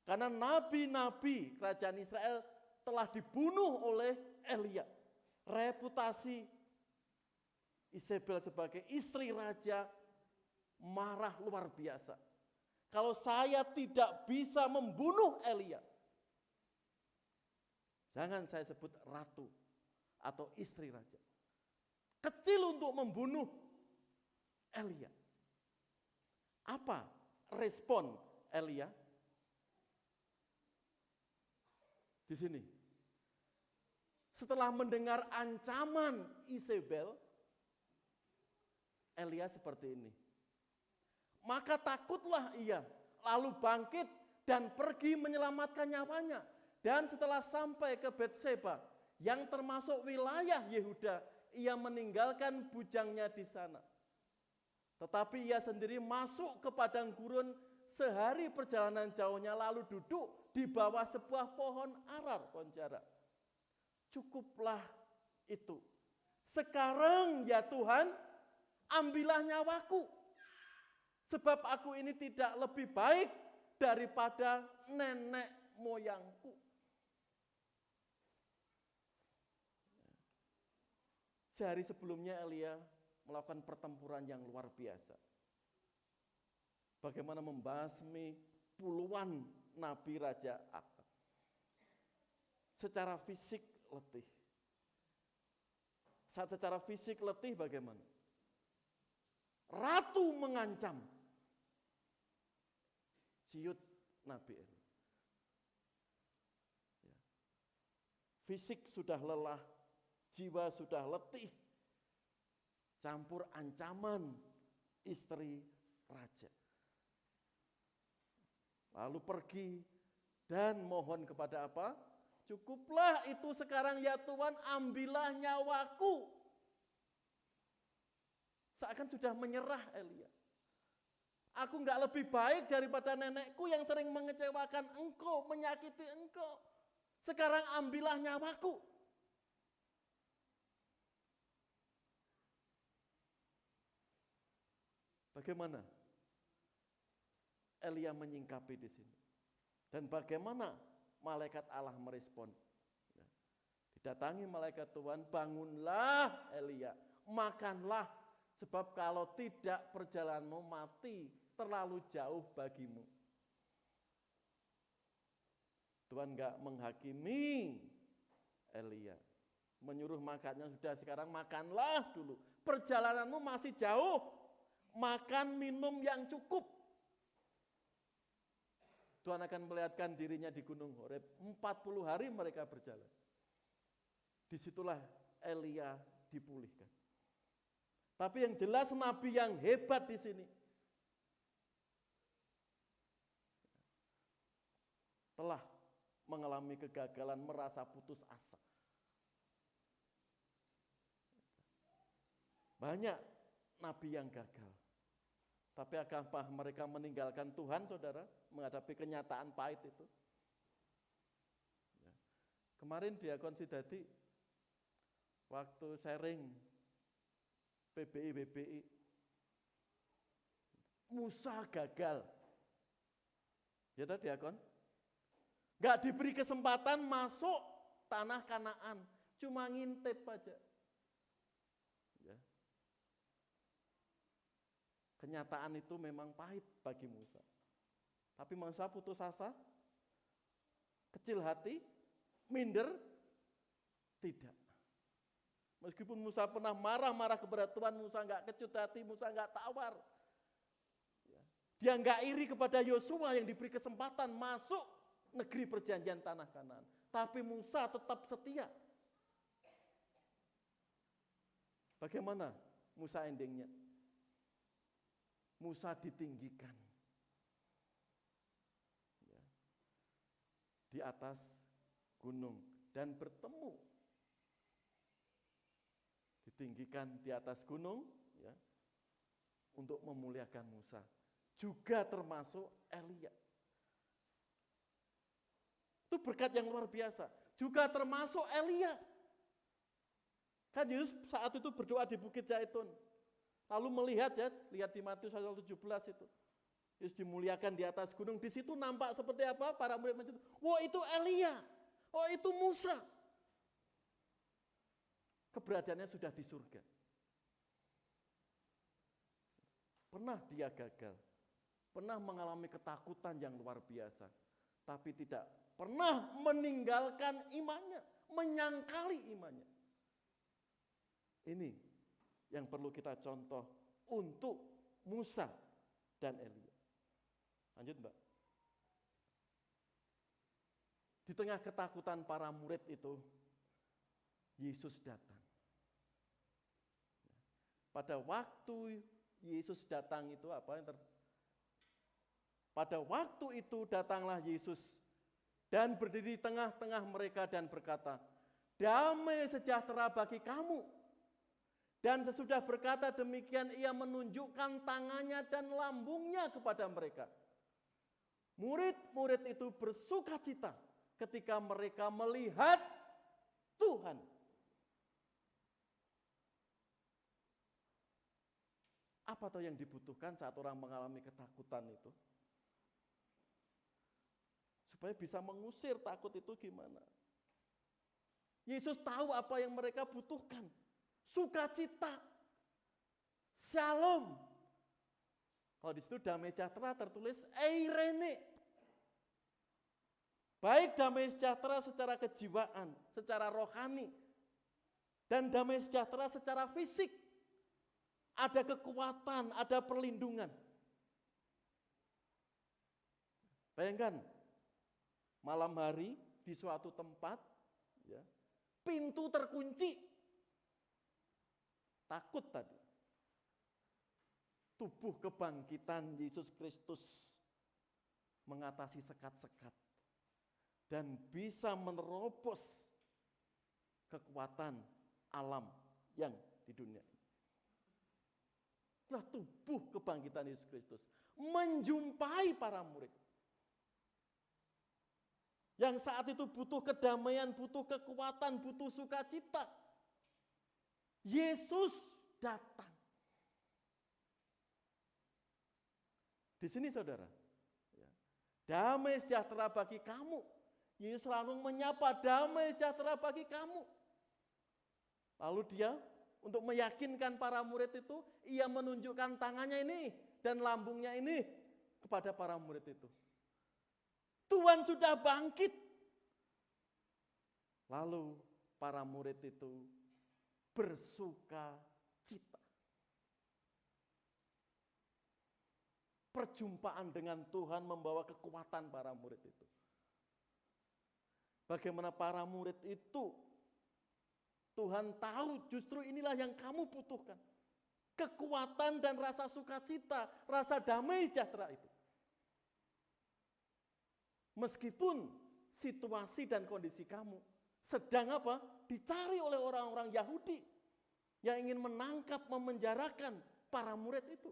Karena nabi-nabi kerajaan Israel telah dibunuh oleh Elia. Reputasi Isabel sebagai istri raja marah luar biasa. Kalau saya tidak bisa membunuh Elia, jangan saya sebut ratu atau istri raja. Kecil untuk membunuh Elia. Apa respon Elia? Di sini. Setelah mendengar ancaman Isabel, Elia seperti ini. Maka takutlah ia, lalu bangkit dan pergi menyelamatkan nyawanya. Dan setelah sampai ke Betseba, yang termasuk wilayah Yehuda. Ia meninggalkan bujangnya di sana. Tetapi ia sendiri masuk ke padang gurun sehari perjalanan jauhnya, lalu duduk di bawah sebuah pohon arar ponjara. Cukuplah itu. Sekarang ya Tuhan, ambillah nyawaku. Sebab aku ini tidak lebih baik daripada nenek moyangku. Sehari sebelumnya Elia melakukan pertempuran yang luar biasa. Bagaimana membasmi puluhan nabi raja Akab. Secara fisik letih. Saat secara fisik letih bagaimana? Ratu mengancam. Ciut Nabi Elia. Ya. Fisik sudah lelah, jiwa sudah letih. Campur ancaman istri raja. Lalu pergi dan mohon kepada apa? Cukuplah itu sekarang ya Tuhan, ambillah nyawaku. Seakan sudah menyerah Elia. Aku enggak lebih baik daripada nenekku yang sering mengecewakan engkau, menyakiti engkau. Sekarang ambillah nyawaku. Bagaimana Elia menyingkapi di sini? Dan bagaimana malaikat Allah merespon? Didatangi malaikat Tuhan, bangunlah Elia, makanlah, sebab kalau tidak perjalananmu mati terlalu jauh bagimu. Tuhan enggak menghakimi Elia, menyuruh makannya sudah, sekarang makanlah dulu. Perjalananmu masih jauh, makan minum yang cukup. Tuhan akan melihatkan dirinya di Gunung Horeb. 40 hari mereka berjalan. Disitulah Elia dipulihkan. Tapi yang jelas nabi yang hebat di sini telah mengalami kegagalan, merasa putus asa. Banyak nabi yang gagal. Tapi apakah mereka meninggalkan Tuhan, saudara, menghadapi kenyataan pahit itu? Ya. Kemarin Diakon Sidadi, waktu sharing PBI, Musa gagal. Ya toh Diakon? Gak diberi kesempatan masuk tanah Kanaan, cuma ngintip aja. Ya. Kenyataan itu memang pahit bagi Musa. Tapi Musa putus asa, kecil hati, minder, tidak. Meskipun Musa pernah marah-marah kepada Tuhan, Musa enggak kecut hati, Musa enggak tawar. Dia enggak iri kepada Yosua yang diberi kesempatan masuk negeri perjanjian tanah Kanaan. Tapi Musa tetap setia. Bagaimana Musa endingnya? Musa ditinggikan di atas gunung dan bertemu. Ditinggikan di atas gunung ya, untuk memuliakan Musa. Juga termasuk Elia. Itu berkat yang luar biasa. Juga termasuk Elia. Kan Yesus saat itu berdoa di Bukit Zaitun. Lalu melihat ya, lihat di Matius pasal 17 itu. Yesus dimuliakan di atas gunung. Di situ nampak seperti apa? Para murid menyebut, wah itu Elia. Oh itu Musa. Keberadaannya sudah di surga. Pernah dia gagal. Pernah mengalami ketakutan yang luar biasa. Tapi tidak pernah meninggalkan imannya. Menyangkali imannya. Ini yang perlu kita contoh untuk Musa dan Elia. Lanjut Mbak. Di tengah ketakutan para murid itu, Yesus datang. Pada waktu Yesus datang itu pada waktu itu datanglah Yesus dan berdiri di tengah-tengah mereka dan berkata, damai sejahtera bagi kamu. Dan sesudah berkata demikian, ia menunjukkan tangannya dan lambungnya kepada mereka. Murid-murid itu bersukacita ketika mereka melihat Tuhan. Apa toh yang dibutuhkan saat orang mengalami ketakutan itu? Supaya bisa mengusir takut itu gimana? Yesus tahu apa yang mereka butuhkan. Sukacita. Shalom. Kalau di situ damai sejahtera tertulis eirene. Baik damai sejahtera secara kejiwaan, secara rohani, dan damai sejahtera secara fisik. Ada kekuatan, ada perlindungan. Bayangkan, malam hari di suatu tempat, ya, pintu terkunci. Takut tadi. Tubuh kebangkitan Yesus Kristus mengatasi sekat-sekat dan bisa menerobos kekuatan alam yang di dunia ini. Setelah tubuh kebangkitan Yesus Kristus menjumpai para murid yang saat itu butuh kedamaian, butuh kekuatan, butuh sukacita. Yesus datang. Di sini saudara, damai sejahtera bagi kamu. Yesus selalu menyapa damai sejahtera bagi kamu. Lalu dia untuk meyakinkan para murid itu, ia menunjukkan tangannya ini dan lambungnya ini kepada para murid itu. Tuhan sudah bangkit. Lalu para murid itu bersuka cita. Perjumpaan dengan Tuhan membawa kekuatan para murid itu. Bagaimana para murid itu, Tuhan tahu justru inilah yang kamu butuhkan. Kekuatan dan rasa sukacita, rasa damai sejahtera itu. Meskipun situasi dan kondisi kamu sedang apa? Dicari oleh orang-orang Yahudi yang ingin menangkap, memenjarakan para murid itu.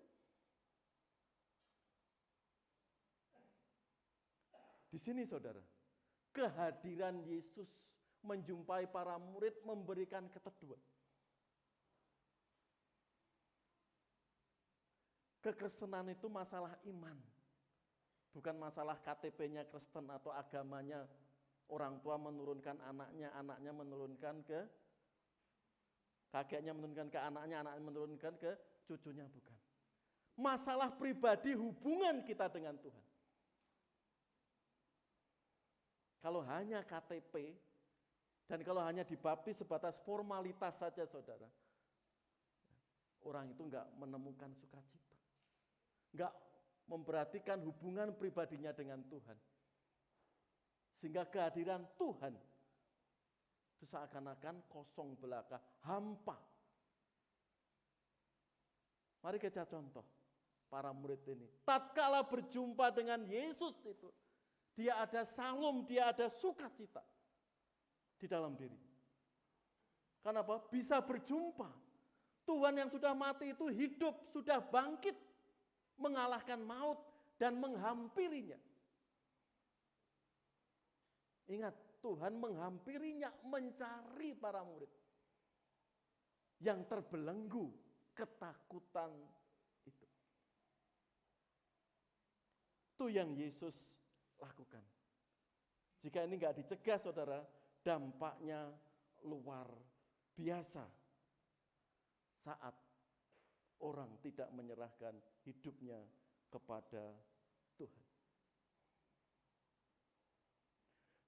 Di sini saudara, kehadiran Yesus menjumpai para murid memberikan keteduhan. Kekristenan itu masalah iman. Bukan masalah KTP-nya Kristen atau agamanya. Orang tua menurunkan anaknya, anaknya menurunkan ke kakeknya, menurunkan ke anaknya, anaknya menurunkan ke cucunya, bukan. Masalah pribadi hubungan kita dengan Tuhan. Kalau hanya KTP dan kalau hanya dibaptis sebatas formalitas saja saudara, orang itu enggak menemukan sukacita. Enggak memperhatikan hubungan pribadinya dengan Tuhan. Sehingga kehadiran Tuhan itu seakan-akan kosong belaka, hampa. Mari kita contoh para murid ini. Tatkala berjumpa dengan Yesus itu, dia ada salom, dia ada sukacita di dalam diri. Kenapa? Bisa berjumpa. Tuhan yang sudah mati itu hidup, sudah bangkit, mengalahkan maut dan menghampirinya. Ingat, Tuhan menghampirinya, mencari para murid yang terbelenggu ketakutan itu. Itu yang Yesus lakukan. Jika ini enggak dicegah saudara, dampaknya luar biasa saat orang tidak menyerahkan hidupnya kepada Tuhan.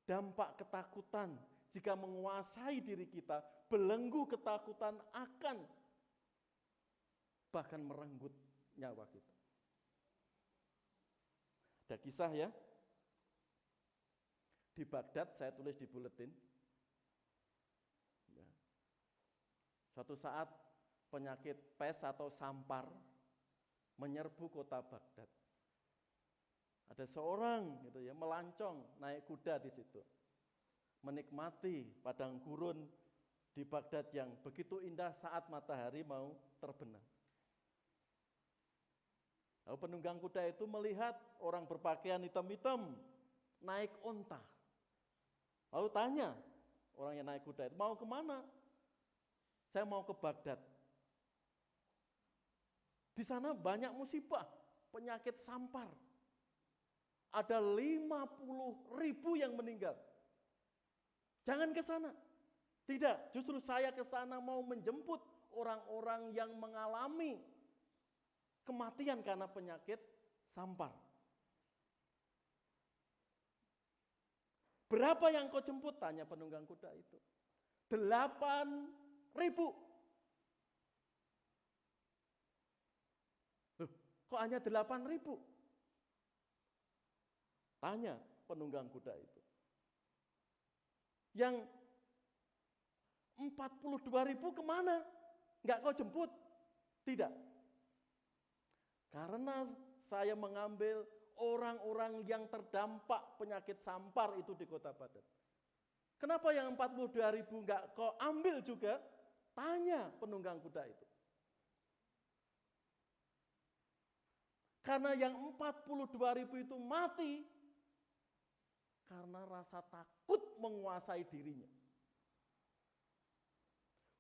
Dampak ketakutan jika menguasai diri kita, belenggu ketakutan akan bahkan merenggut nyawa kita. Ada kisah ya, di Baghdad, saya tulis di buletin. Ya. Suatu saat penyakit pes atau sampar menyerbu kota Baghdad. Ada seorang gitu ya melancong naik kuda di situ. menikmati padang gurun di Baghdad yang begitu indah saat matahari mau terbenam. Lalu penunggang kuda itu melihat orang berpakaian hitam-hitam naik onta. Lalu tanya orang yang naik kuda itu, mau kemana? Saya mau ke Baghdad. Di sana banyak musibah, penyakit sampar. Ada 50.000 yang meninggal. Jangan ke sana. Tidak, justru saya ke sana mau menjemput orang-orang yang mengalami kematian karena penyakit sampar. Berapa yang kau jemput? Tanya penunggang kuda itu. 8.000. Loh, kok hanya 8.000? Tanya penunggang kuda itu. Yang 42.000 kemana? Enggak kau jemput? Tidak. Karena saya mengambil orang-orang yang terdampak penyakit sampar itu di kota Baghdad. Kenapa yang 42.000 enggak kau ambil juga? Tanya penunggang kuda itu. Karena yang 42.000 itu mati karena rasa takut menguasai dirinya.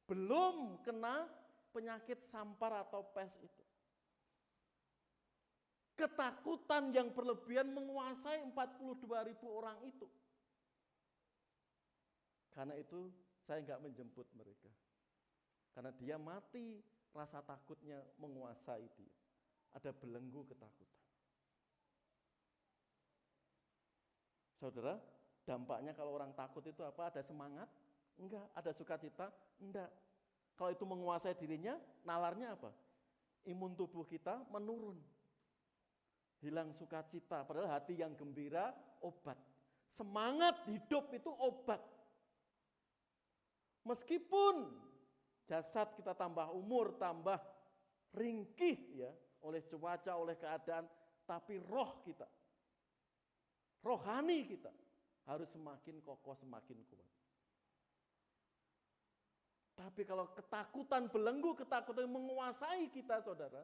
Belum kena penyakit sampar atau pes itu. Ketakutan yang berlebihan menguasai 42.000 orang itu. Karena itu saya enggak menjemput mereka. Karena dia mati, rasa takutnya menguasai dia. Ada belenggu ketakutan. Saudara, dampaknya kalau orang takut itu apa? Ada semangat? Enggak. Ada sukacita? Enggak. Kalau itu menguasai dirinya, nalarnya apa? Imun tubuh kita menurun. Hilang sukacita, padahal hati yang gembira obat. Semangat hidup itu obat. Meskipun jasad kita tambah umur, tambah ringkih ya, oleh cuaca, oleh keadaan, tapi roh kita, rohani kita harus semakin kokoh, semakin kuat. Tapi kalau ketakutan belenggu, ketakutan menguasai kita, saudara,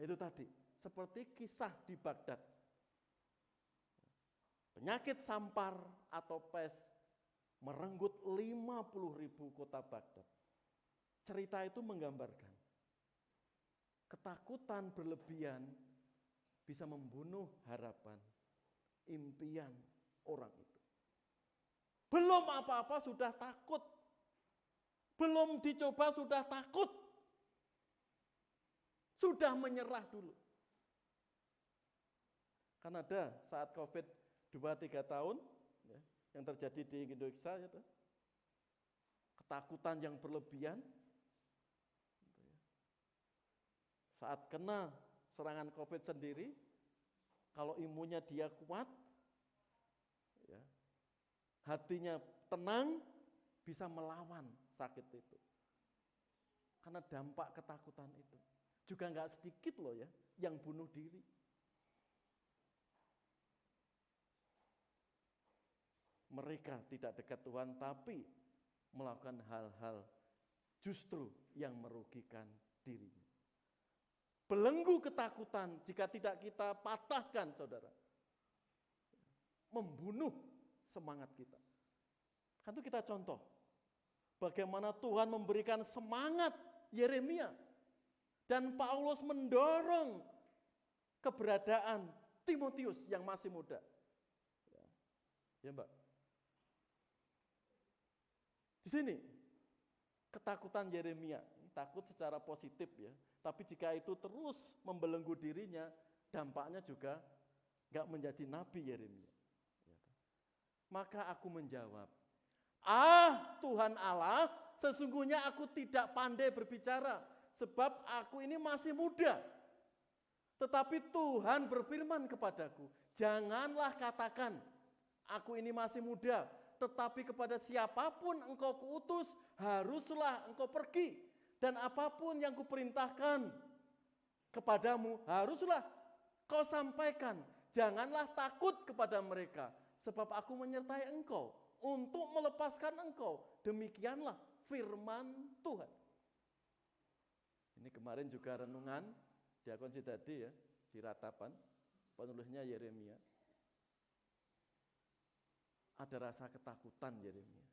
itu tadi, seperti kisah di Baghdad. Penyakit sampar atau pes merenggut 50.000 kota Baghdad. Cerita itu menggambarkan ketakutan berlebihan bisa membunuh harapan, impian orang itu. Belum apa-apa sudah takut. Belum dicoba sudah takut. Sudah menyerah dulu. Kan ada saat COVID 2-3 tahun ya, yang terjadi di Indonesia ya, ketakutan yang berlebihan. Saat kena serangan COVID sendiri, kalau imunnya dia kuat, ya, hatinya tenang, bisa melawan sakit itu. Karena dampak ketakutan itu. Juga enggak sedikit loh ya, yang bunuh diri. Mereka tidak dekat Tuhan, tapi melakukan hal-hal justru yang merugikan dirinya. Belenggu ketakutan jika tidak kita patahkan, saudara, membunuh semangat kita. Kan itu kita contoh bagaimana Tuhan memberikan semangat Yeremia dan Paulus mendorong keberadaan Timotius yang masih muda. Ya Mbak. Di sini ketakutan Yeremia, takut secara positif ya. Tapi jika itu terus membelenggu dirinya, dampaknya juga enggak menjadi nabi Yeremia. Maka aku menjawab, Tuhan Allah, sesungguhnya aku tidak pandai berbicara, sebab aku ini masih muda. Tetapi Tuhan berfirman kepadaku, janganlah katakan, aku ini masih muda, tetapi kepada siapapun engkau kuutus, haruslah engkau pergi. Dan apapun yang kuperintahkan kepadamu, haruslah kau sampaikan. Janganlah takut kepada mereka, sebab aku menyertai engkau untuk melepaskan engkau. Demikianlah firman Tuhan. Ini kemarin juga renungan Diakon Sidadi ya, di ratapan, penulisnya Yeremia. Ada rasa ketakutan Yeremia.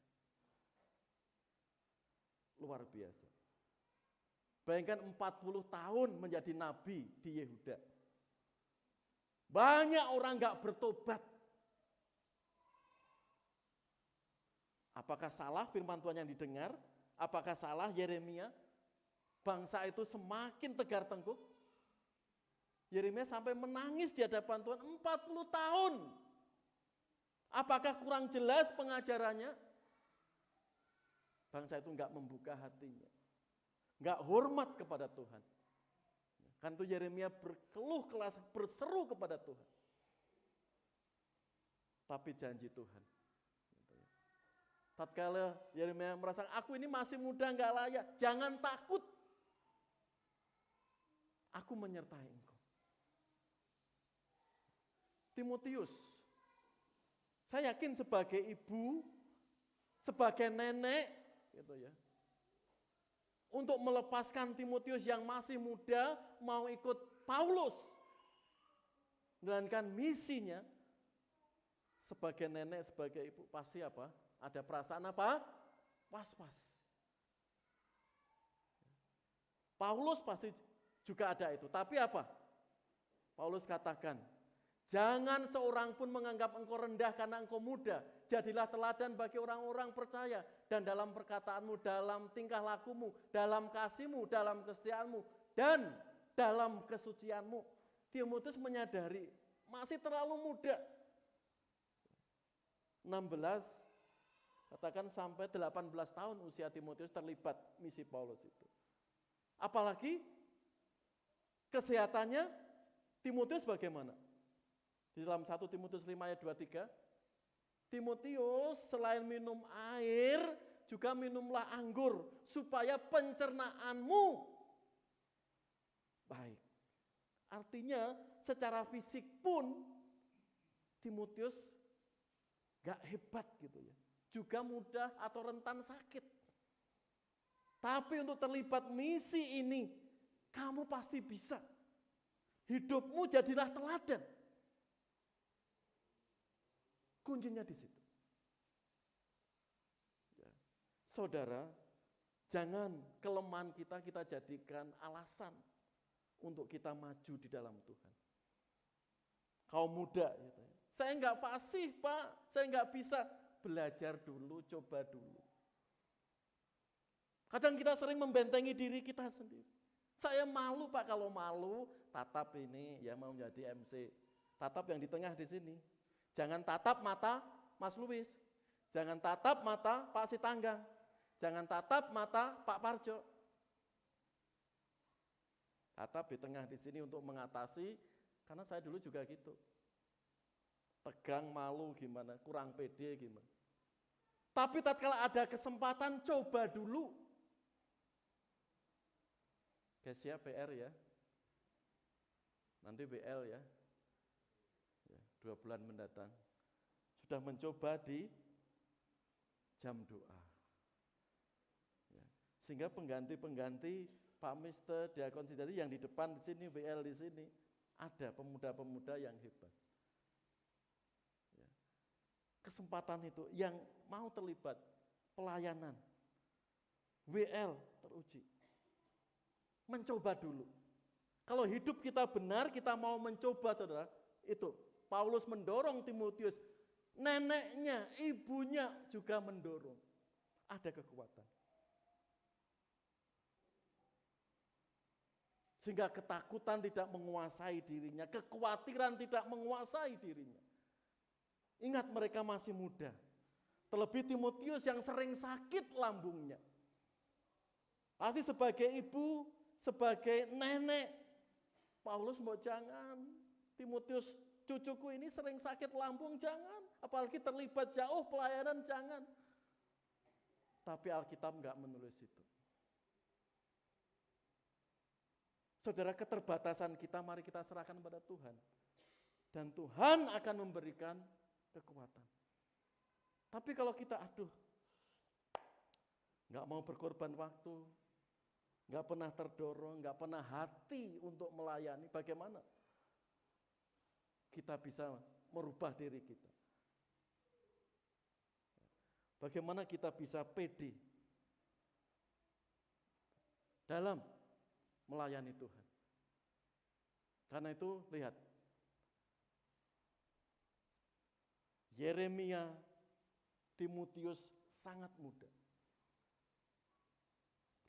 Luar biasa. Bayangkan 40 tahun menjadi nabi di Yehuda. Banyak orang gak bertobat. Apakah salah firman Tuhan yang didengar? Apakah salah Yeremia? Bangsa itu semakin tegar tengkuk. Yeremia sampai menangis di hadapan Tuhan 40 tahun. Apakah kurang jelas pengajarannya? Bangsa itu enggak membuka hatinya. Enggak hormat kepada Tuhan. Kan itu Yeremia berkeluh kelas, berseru kepada Tuhan. Tapi janji Tuhan. Tatkala Yeremia merasa, aku ini masih muda, enggak layak. Jangan takut. Aku menyertai engkau. Timotius, saya yakin sebagai ibu, sebagai nenek, gitu ya, untuk melepaskan Timotius yang masih muda mau ikut Paulus menjalankan misinya, sebagai nenek, sebagai ibu pasti apa? Ada perasaan apa? Was-was. Paulus pasti juga ada itu. Tapi apa? Paulus katakan, jangan seorang pun menganggap engkau rendah karena engkau muda. Jadilah teladan bagi orang-orang percaya. Dan dalam perkataanmu, dalam tingkah lakumu, dalam kasihmu, dalam kesetiaanmu, dan dalam kesucianmu. Timotius menyadari masih terlalu muda. 16, katakan sampai 18 tahun usia Timotius terlibat misi Paulus itu. Apalagi kesehatannya Timotius bagaimana? Di dalam 1 Timotius 5 ayat 23, Timotius selain minum air, juga minumlah anggur, supaya pencernaanmu baik. Artinya secara fisik pun Timotius gak hebat gitu ya. Juga mudah atau rentan sakit. Tapi untuk terlibat misi ini, kamu pasti bisa. Hidupmu jadilah teladan. Kuncinya di situ. Ya. Saudara, jangan kelemahan kita jadikan alasan untuk kita maju di dalam Tuhan. Kaum muda, gitu. Saya enggak fasih Pak, saya enggak bisa. Belajar dulu, coba dulu. Kadang kita sering membentengi diri kita sendiri. Saya malu Pak, kalau malu tatap ini ya mau menjadi MC. Tatap yang di tengah di sini. Jangan tatap mata Mas Luis. Jangan tatap mata Pak Sitanggang. Jangan tatap mata Pak Parjo. Tatap di tengah di sini untuk mengatasi, karena saya dulu juga gitu. Tegang, malu gimana, kurang pede gimana. Tapi tatkala ada kesempatan, coba dulu. Kesia PR ya, nanti BL ya, 2 bulan mendatang. Sudah mencoba di jam doa. Ya. Sehingga pengganti-pengganti Pak Mister, Diakon Sidadi yang di depan di sini, BL di sini, ada pemuda-pemuda yang hebat. Ya. Kesempatan itu yang mau terlibat pelayanan, WL teruji. Mencoba dulu. Kalau hidup kita benar, kita mau mencoba, saudara, itu Paulus mendorong Timotius, neneknya, ibunya juga mendorong. Ada kekuatan. Sehingga ketakutan tidak menguasai dirinya, kekhawatiran tidak menguasai dirinya. Ingat mereka masih muda. Terlebih Timotius yang sering sakit lambungnya. Pasti sebagai ibu, sebagai nenek, Paulus mau jangan, Timotius cucuku ini sering sakit lambung, jangan. Apalagi terlibat jauh pelayanan, jangan. Tapi Alkitab enggak menulis itu. Saudara, keterbatasan kita mari kita serahkan kepada Tuhan. Dan Tuhan akan memberikan kekuatan. Tapi kalau kita nggak mau berkorban waktu, nggak pernah terdorong, nggak pernah hati untuk melayani, bagaimana kita bisa merubah diri kita? Bagaimana kita bisa pede dalam melayani Tuhan? Karena itu lihat, Yeremia, Timotius sangat muda.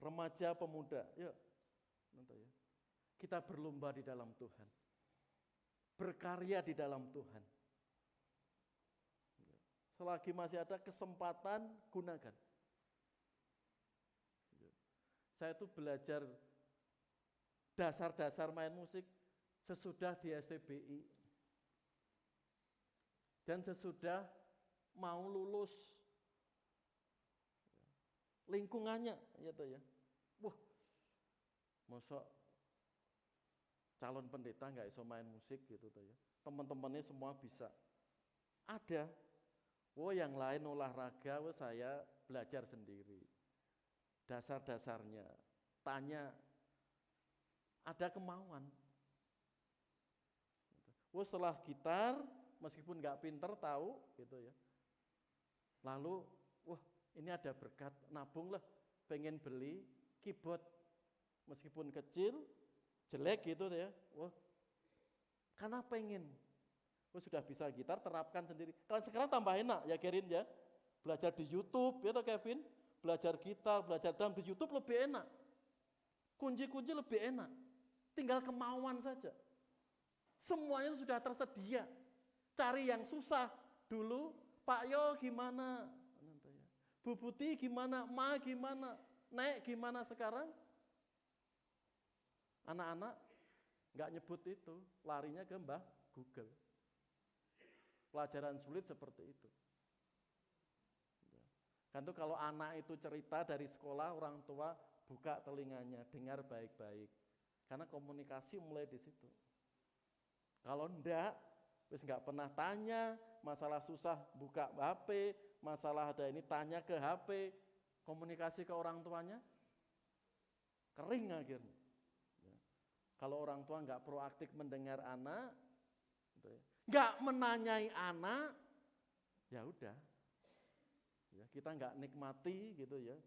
Remaja pemuda, yuk, kita berlomba di dalam Tuhan. Berkarya di dalam Tuhan. Selagi masih ada kesempatan, gunakan. Saya tuh belajar dasar-dasar main musik sesudah di STBI. Dan sesudah mau lulus, lingkungannya, wah, masa calon pendeta nggak iso main musik gitu ya. Teman-temannya semua bisa. Ada, yang lain olahraga, saya belajar sendiri. Dasar-dasarnya, tanya, ada kemauan. Setelah gitar, meskipun nggak pinter tahu gitu ya. Lalu, ini ada berkat, nabunglah, pengen beli keyboard, meskipun kecil, jelek gitu ya. Karena pengen, sudah bisa gitar, terapkan sendiri. Kalau sekarang tambah enak ya Gerin ya, belajar di YouTube ya toh Kevin, belajar gitar, belajar drum di YouTube lebih enak. Kunci-kunci lebih enak, tinggal kemauan saja. Semuanya sudah tersedia. Cari yang susah dulu, Pak Yo gimana? Bu Putih gimana? Ma gimana? Nek gimana sekarang? Anak-anak nggak nyebut itu, larinya ke Mbah Google. Pelajaran sulit seperti itu. Kan tuh kalau anak itu cerita dari sekolah, orang tua buka telinganya, dengar baik-baik. Karena komunikasi mulai di situ. Kalau enggak, wis nggak pernah tanya, masalah susah buka HP, masalah ada ini tanya ke HP, komunikasi ke orang tuanya, kering akhirnya. Kalau orang tua nggak proaktif mendengar anak, nggak menanyai anak, ya udah, kita nggak nikmati gitu ya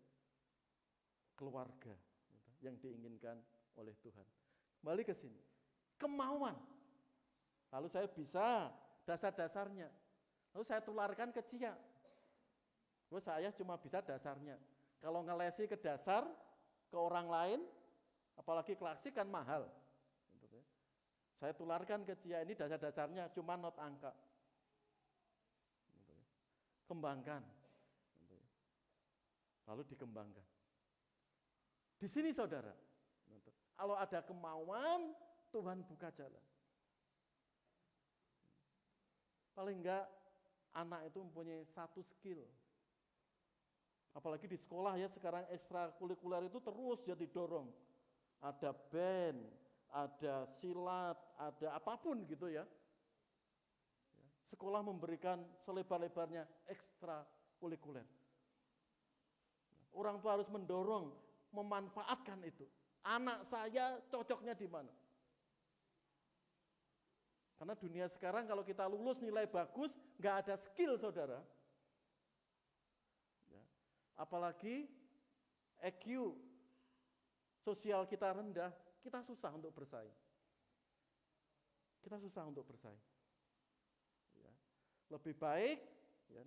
keluarga yang diinginkan oleh Tuhan. Kembali ke sini, kemauan. Lalu saya bisa dasar-dasarnya, lalu saya tularkan ke Cia. Saya cuma bisa dasarnya. Kalau ngelesi ke dasar ke orang lain, apalagi klasik kan mahal. Saya tularkan ke Cia, ini dasar-dasarnya cuma not angka. Kembangkan. Lalu dikembangkan. Di sini saudara, kalau ada kemauan, Tuhan buka jalan. Paling enggak anak itu mempunyai satu skill. Apalagi di sekolah ya sekarang ekstrakurikuler itu terus jadi dorong. Ada band, ada silat, ada apapun gitu ya. Sekolah memberikan selebar-lebarnya ekstrakurikuler. Orang tua harus mendorong, memanfaatkan itu. Anak saya cocoknya di mana? Karena dunia sekarang kalau kita lulus nilai bagus, nggak ada skill saudara. Apalagi EQ sosial kita rendah, kita susah untuk bersaing. Lebih baik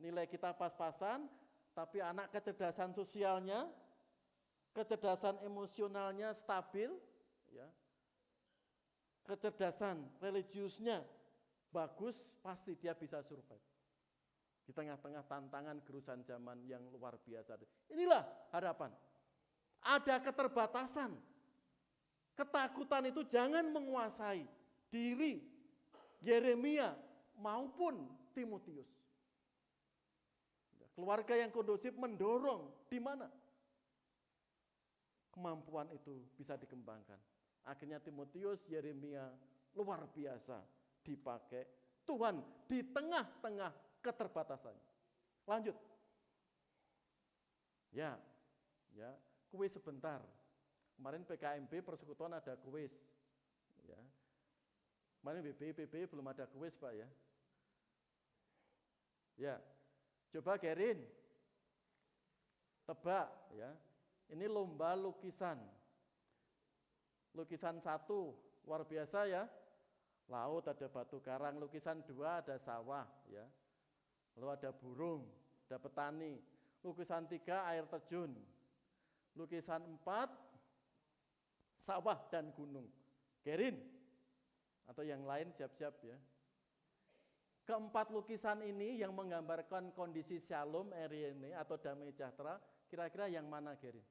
nilai kita pas-pasan, tapi anak kecerdasan sosialnya, kecerdasan emosionalnya stabil, kecerdasan religiusnya bagus, pasti dia bisa survive. Di tengah-tengah tantangan gerusan zaman yang luar biasa. Inilah harapan. Ada keterbatasan. Ketakutan itu jangan menguasai diri Yeremia maupun Timotius. Keluarga yang kondusif mendorong di mana kemampuan itu bisa dikembangkan. Akhirnya Timotius, Yeremia luar biasa dipakai Tuhan di tengah-tengah keterbatasannya. Lanjut. Ya, kuis sebentar. Kemarin PKMB Persekutuan ada kuis. Ya. Kemarin BPI belum ada kuis, Pak ya. Ya. Coba Gerin. Tebak ya. Ini lomba lukisan. Lukisan 1 luar biasa ya. Laut, ada batu karang. Lukisan 2 ada sawah ya. Lalu ada burung, ada petani. Lukisan 3 air terjun. Lukisan 4 sawah dan gunung. Gerin atau yang lain siap-siap ya. Keempat lukisan ini yang menggambarkan kondisi shalom, erene atau damai sejahtera, kira-kira yang mana, Gerin?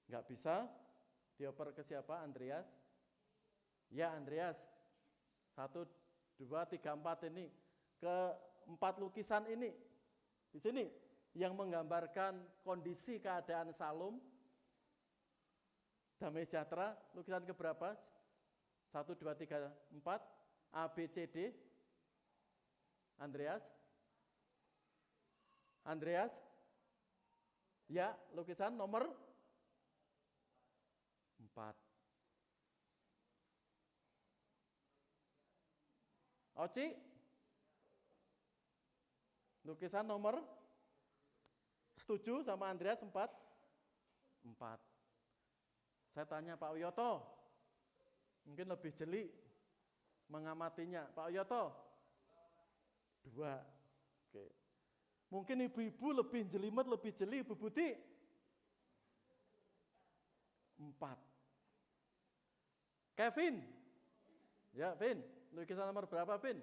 Enggak bisa? Dioper ke siapa? Andreas? Ya, Andreas. 1, 2, 3, 4 ini. Keempat lukisan ini. Di sini yang menggambarkan kondisi keadaan shalom, damai sejahtera, lukisan keberapa? 1, 2, 3, 4, A, B, C, D. Andreas? Andreas? Ya, lukisan nomor 4. Oci? Lukisan nomor? Setuju sama Andreas 4? 4. Saya tanya Pak Wiyoto, mungkin lebih jeli mengamatinya. Pak Wiyoto? 2. Oke. Mungkin ibu-ibu lebih jelimet, lebih jeli. Ibu Budi? 4. Kevin? Ya, Vin. Lukisan nomor berapa, Vin?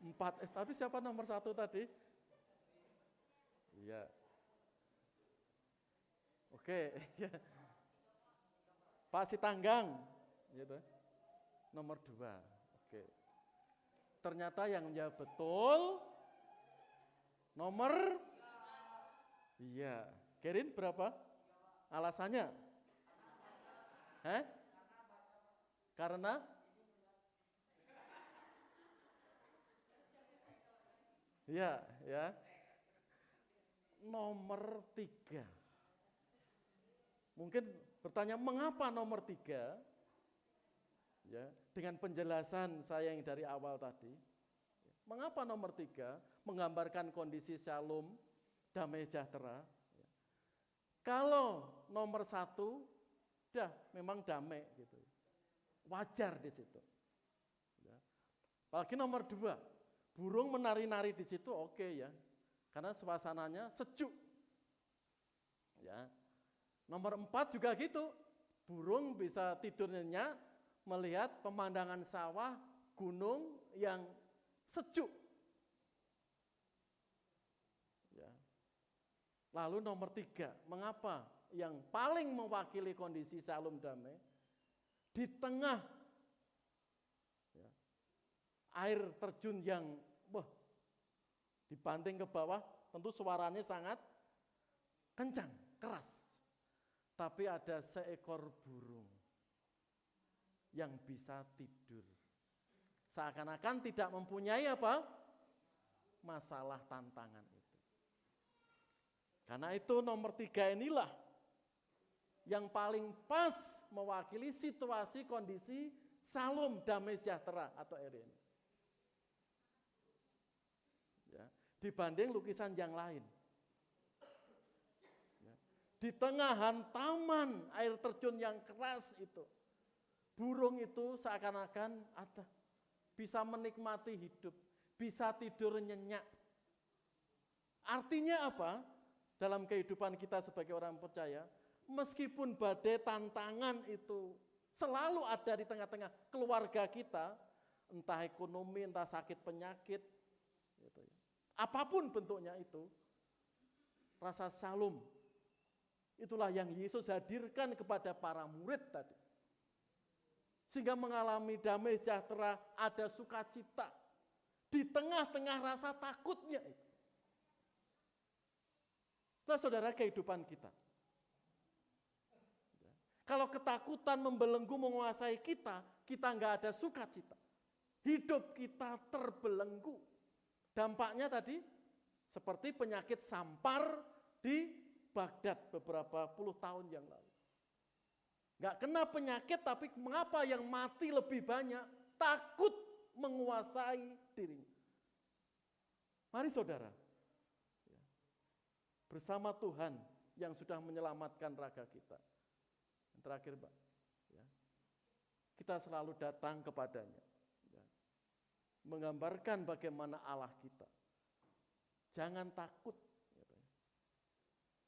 4. Tapi siapa nomor 1 tadi? Iya. Oke, ya. Pak Sitanggang, gitu. Nomor 2. Oke. Ternyata yang menjawab betul nomor, iya. Gerin berapa? Alasannya? Karena? Iya, ya. Nomor 3. Mungkin bertanya, mengapa nomor 3? Ya, dengan penjelasan saya yang dari awal tadi. Mengapa nomor 3? Menggambarkan kondisi shalom, damai sejahtera. Kalau nomor 1, dah memang damai gitu. Wajar di situ. Ya. Apalagi nomor 2, burung menari-nari di situ oke ya. Karena suasananya sejuk. Ya. Nomor 4 juga gitu, burung bisa tidur nyenyak melihat pemandangan sawah, gunung yang sejuk. Ya. Lalu nomor 3, mengapa yang paling mewakili kondisi shalom damai? Di tengah ya, air terjun yang dibanting ke bawah, tentu suaranya sangat kencang, keras. Tapi ada seekor burung yang bisa tidur. Seakan-akan tidak mempunyai apa? Masalah, tantangan itu. Karena itu nomor 3 inilah yang paling pas mewakili situasi kondisi shalom, damai sejahtera atau erene. Ya, dibanding lukisan yang lain. Di tengah hantaman air terjun yang keras itu, burung itu seakan-akan ada, bisa menikmati hidup, bisa tidur nyenyak. Artinya apa? Dalam kehidupan kita sebagai orang percaya, meskipun badai tantangan itu selalu ada di tengah-tengah keluarga kita, entah ekonomi, entah sakit penyakit, gitu ya. Apapun bentuknya itu, rasa shalom, itulah yang Yesus hadirkan kepada para murid tadi. Sehingga mengalami damai sejahtera, ada sukacita di tengah-tengah rasa takutnya itu. Itulah saudara kehidupan kita. Kalau ketakutan membelenggu menguasai kita, kita nggak ada sukacita. Hidup kita terbelenggu. Dampaknya tadi seperti penyakit sampar di Baghdad beberapa puluh tahun yang lalu. Nggak kena penyakit, tapi mengapa yang mati lebih banyak? Takut menguasai dirinya. Mari saudara, bersama Tuhan yang sudah menyelamatkan raga kita. Yang terakhir Pak, kita selalu datang kepadanya. Menggambarkan bagaimana Allah kita. Jangan takut.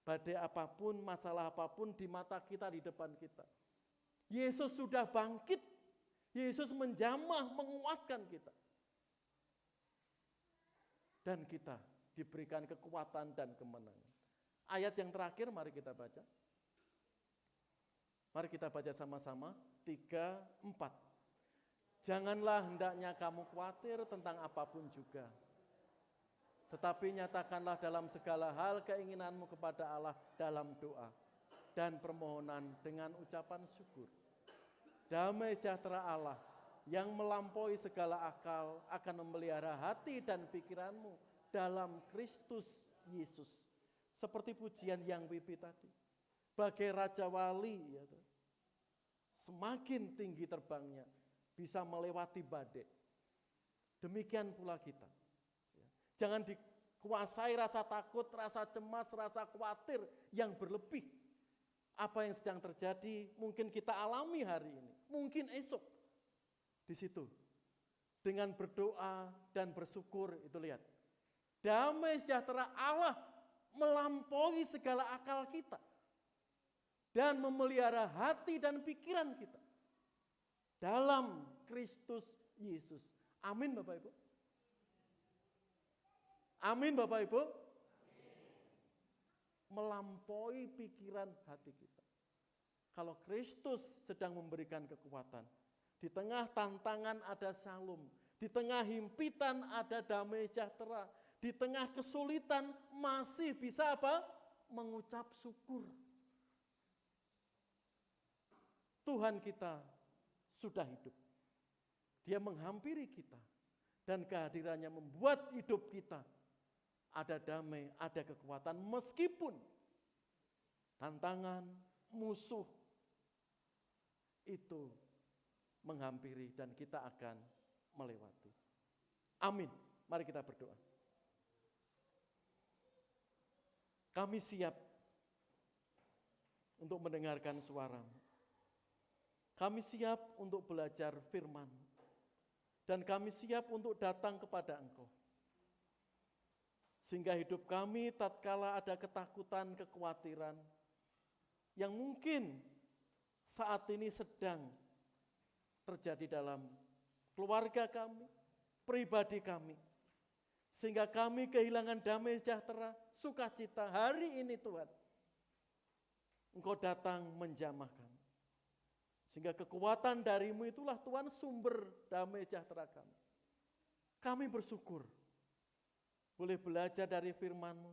Badai apapun, masalah apapun di mata kita, di depan kita. Yesus sudah bangkit. Yesus menjamah, menguatkan kita. Dan kita diberikan kekuatan dan kemenangan. Ayat yang terakhir mari kita baca. Mari kita baca sama-sama. 3, 4. Janganlah hendaknya kamu khawatir tentang apapun juga. Tetapi nyatakanlah dalam segala hal keinginanmu kepada Allah dalam doa dan permohonan dengan ucapan syukur. Damai sejahtera Allah yang melampaui segala akal akan memelihara hati dan pikiranmu dalam Kristus Yesus. Seperti pujian yang Wibi tadi. Bagai Raja Wali, ya, semakin tinggi terbangnya, bisa melewati badai. Demikian pula kita. Jangan dikuasai rasa takut, rasa cemas, rasa khawatir yang berlebih. Apa yang sedang terjadi mungkin kita alami hari ini, mungkin esok. Di situ, dengan berdoa dan bersyukur, itu lihat. Damai sejahtera Allah melampaui segala akal kita. Dan memelihara hati dan pikiran kita. Dalam Kristus Yesus. Amin Bapak Ibu. Amin Bapak Ibu. Melampaui pikiran hati kita. Kalau Kristus sedang memberikan kekuatan. Di tengah tantangan ada shalom. Di tengah himpitan ada damai sejahtera. Di tengah kesulitan masih bisa apa? Mengucap syukur. Tuhan kita sudah hidup. Dia menghampiri kita. Dan kehadirannya membuat hidup kita ada damai, ada kekuatan. Meskipun tantangan, musuh itu menghampiri dan kita akan melewati. Amin. Mari kita berdoa. Kami siap untuk mendengarkan suara-Mu. Kami siap untuk belajar firman. Dan kami siap untuk datang kepada Engkau. Sehingga hidup kami tatkala ada ketakutan, kekhawatiran yang mungkin saat ini sedang terjadi dalam keluarga kami, pribadi kami. Sehingga kami kehilangan damai sejahtera, sukacita hari ini Tuhan. Engkau datang menjamah kami. Sehingga kekuatan dari-Mu itulah Tuhan sumber damai sejahtera kami. Kami bersyukur boleh belajar dari firman-Mu,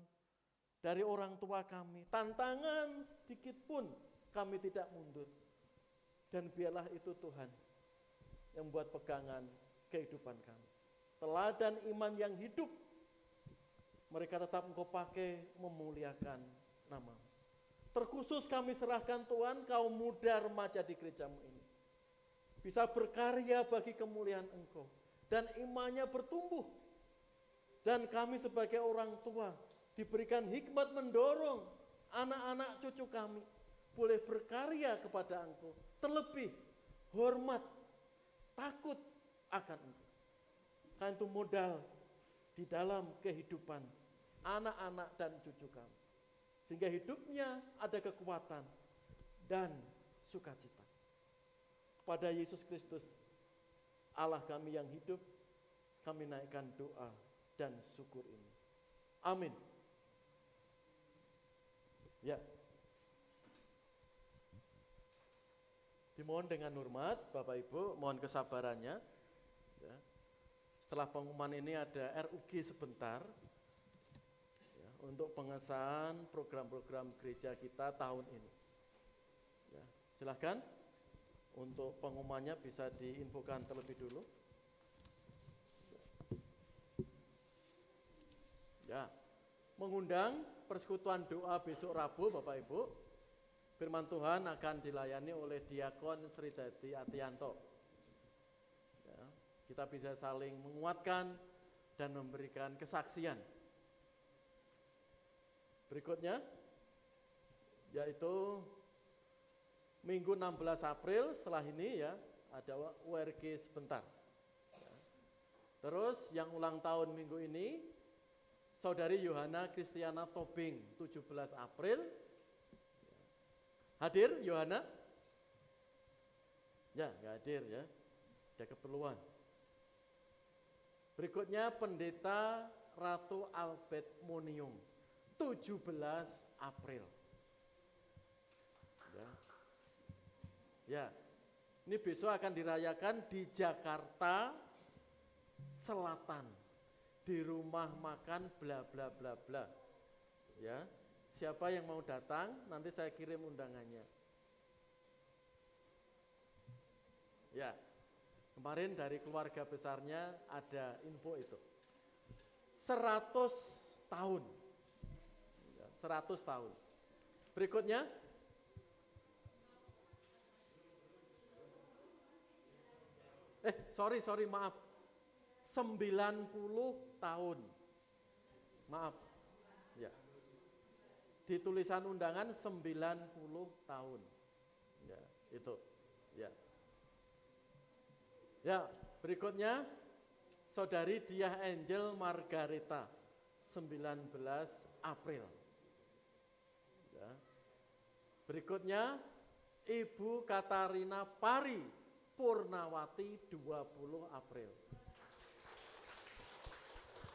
dari orang tua kami. Tantangan sedikit pun kami tidak mundur. Dan biarlah itu Tuhan yang membuat pegangan kehidupan kami. Teladan iman yang hidup, mereka tetap Engkau pakai memuliakan nama-Mu. Terkhusus kami serahkan Tuhan kaum muda remaja di gereja-Mu ini. Bisa berkarya bagi kemuliaan Engkau. Dan imannya bertumbuh. Dan kami sebagai orang tua diberikan hikmat mendorong anak-anak cucu kami boleh berkarya kepada Engkau. Terlebih hormat, takut akan Engkau. Karena itu modal di dalam kehidupan anak-anak dan cucu kami. Sehingga hidupnya ada kekuatan dan sukacita. Kepada Yesus Kristus, Allah kami yang hidup, kami naikkan doa dan syukur ini. Amin. Ya. Dimohon dengan hormat, Bapak Ibu, mohon kesabarannya. Ya. Setelah pengumuman ini ada RUG sebentar. Untuk pengesahan program-program gereja kita tahun ini. Ya, silakan Untuk pengumumannya bisa diinfokan terlebih dulu. Ya, mengundang persekutuan doa besok Rabu Bapak Ibu. Firman Tuhan akan dilayani oleh Diakon Sri Dadi Atianto. Ya, kita bisa saling menguatkan dan memberikan kesaksian. Berikutnya, yaitu Minggu 16 April setelah ini ya, ada URG sebentar. Ya. Terus yang ulang tahun minggu ini, Saudari Yohana Kristiana Tobing, 17 April. Hadir Yohana? Ya, nggak hadir ya, ada keperluan. Berikutnya Pendeta Ratu Albert Moniung, 17 April. Ya. Ya, ini besok akan dirayakan di Jakarta Selatan, di rumah makan bla bla bla bla. Ya, siapa yang mau datang nanti saya kirim undangannya. Ya, kemarin dari keluarga besarnya ada info itu. 100 tahun. Ya, 100 tahun. Berikutnya sorry maaf, 90 tahun, maaf, ya, di tulisan undangan 90 tahun, ya, itu, ya. Ya, berikutnya, Saudari Diah Angel Margareta, 19 April, ya. Berikutnya, Ibu Katarina Pari Purnawati, 20 April.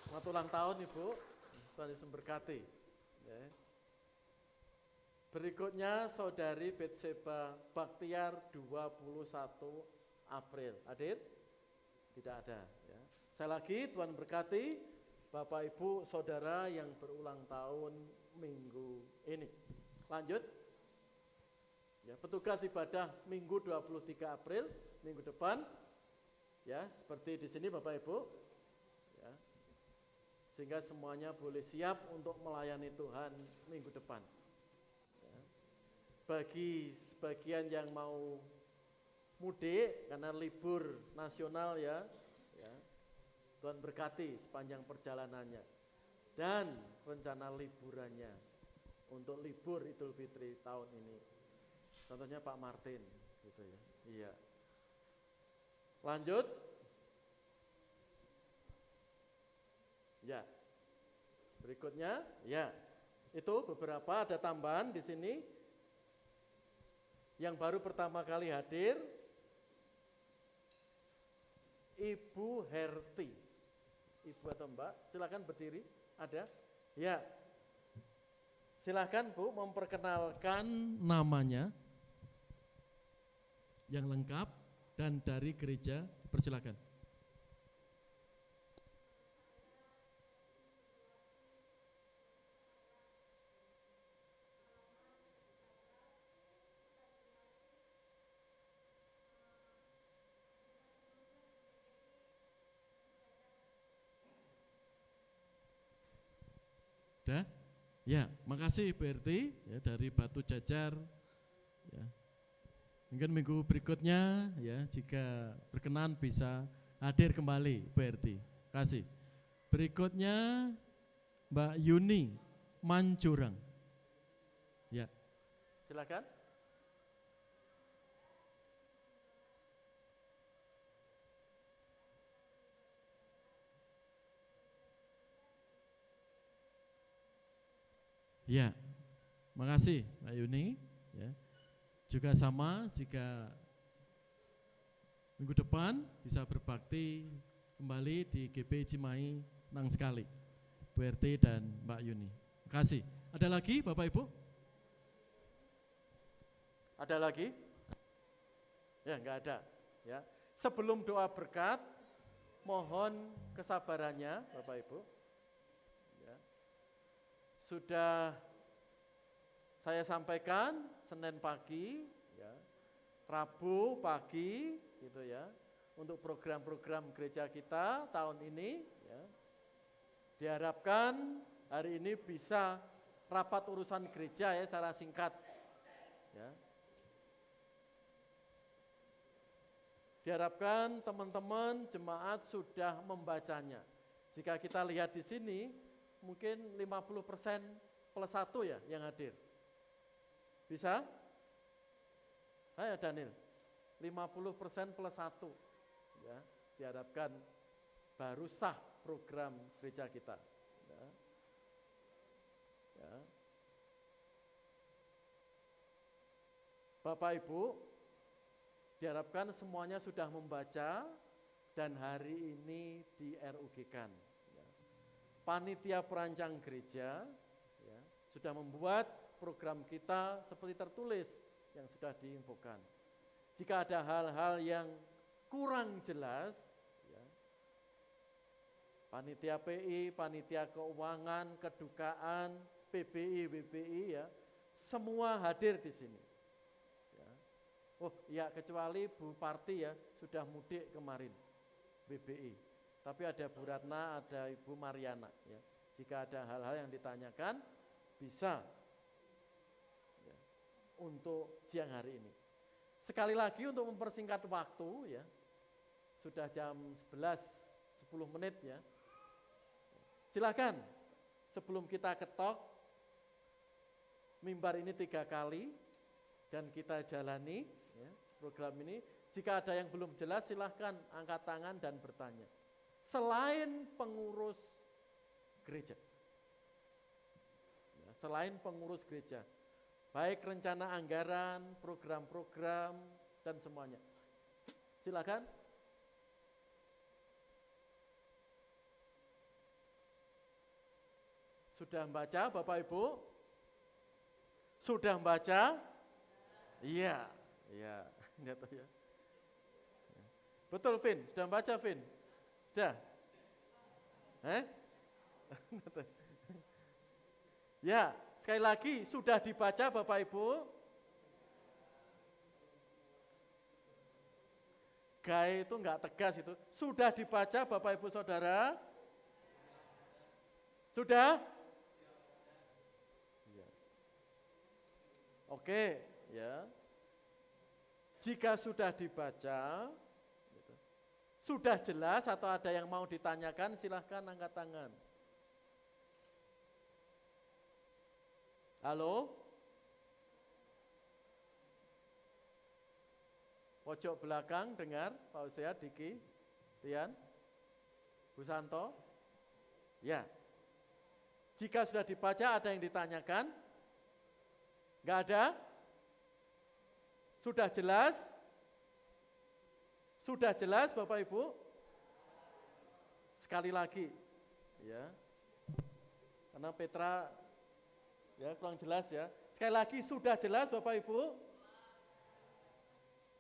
Selamat ulang tahun Ibu, Tuhan Yesus memberkati. Ya. Berikutnya Saudari Betseba Baktiar, 21 April. Hadir? Tidak ada. Ya. Saya lagi, Tuhan berkati Bapak Ibu Saudara yang berulang tahun minggu ini. Lanjut. Ya, petugas ibadah Minggu 23 April, minggu depan, ya seperti di sini Bapak Ibu, ya, sehingga semuanya boleh siap untuk melayani Tuhan minggu depan. Ya. Bagi sebagian yang mau mudik karena libur nasional ya, Tuhan berkati sepanjang perjalanannya dan rencana liburannya untuk libur Idul Fitri tahun ini. Contohnya Pak Martin, gitu ya. Iya. Lanjut. Ya. Berikutnya, ya. Itu beberapa ada tambahan di sini. Yang baru pertama kali hadir, Ibu Herti. Ibu atau Mbak, silakan berdiri. Ada? Ya. Silakan Bu memperkenalkan namanya yang lengkap dan dari gereja, persilakan. Udah? Ya, makasih Berti ya, dari Batu Jajar. Ya. Mungkin minggu berikutnya ya jika berkenan bisa hadir kembali Berti. Kasih. Berikutnya Mbak Yuni Manjurang. Ya. Silakan. Ya, makasih Mbak Yuni. Ya. Juga sama jika minggu depan bisa berbakti kembali di GP Cimahi, senang sekali Bu RT dan Mbak Yuni. Terima kasih. Ada lagi Bapak Ibu? Ada lagi? Ya, enggak ada. Ya. Sebelum doa berkat, mohon kesabarannya Bapak Ibu. Ya. Sudah saya sampaikan Senin pagi, ya, Rabu pagi gitu ya, untuk program-program gereja kita tahun ini ya. Diharapkan hari ini bisa rapat urusan gereja ya secara singkat ya. Diharapkan teman-teman jemaat sudah membacanya. Jika kita lihat di sini mungkin 50% plus 1 ya yang hadir. Bisa? Ayo Daniel, 50% plus 1 ya, diharapkan baru sah program gereja kita ya. Ya. Bapak Ibu, diharapkan semuanya sudah membaca dan hari ini di RUG-kan ya. Panitia perancang gereja ya, sudah membuat program kita seperti tertulis yang sudah diinfokan. Jika ada hal-hal yang kurang jelas, ya, panitia PI, panitia keuangan, kedukaan, PBI, BPI, ya, semua hadir di sini. Ya. Oh ya, kecuali Bu Parti ya sudah mudik kemarin, BPI. Tapi ada Bu Ratna, ada Ibu Mariana. Ya. Jika ada hal-hal yang ditanyakan, bisa untuk siang hari ini. Sekali lagi untuk mempersingkat waktu ya, sudah jam 11:10 ya. Silakan sebelum kita ketok mimbar ini 3 kali dan kita jalani ya, program ini. Jika ada yang belum jelas silahkan angkat tangan dan bertanya. Selain pengurus gereja, ya, selain pengurus gereja, baik rencana anggaran, program-program, dan semuanya. Silakan. Sudah membaca Bapak Ibu? Sudah membaca? Iya, iya. Ya. Betul Vin, sudah membaca Vin? Sudah? Ya, sekali lagi sudah dibaca Bapak Ibu? Gaya itu enggak tegas itu. Sudah dibaca Bapak Ibu Saudara? Sudah? Ya. Oke, ya. Jika sudah dibaca, sudah jelas atau ada yang mau ditanyakan silahkan angkat tangan. Halo? Pojok belakang dengar, Pak Usea, Diki, Tian, Bu Santo? Ya. Jika sudah dibaca ada yang ditanyakan? Enggak ada? Sudah jelas? Sudah jelas Bapak Ibu? Sekali lagi, ya. Karena Petra ya kurang jelas ya. Sekali lagi sudah jelas Bapak Ibu?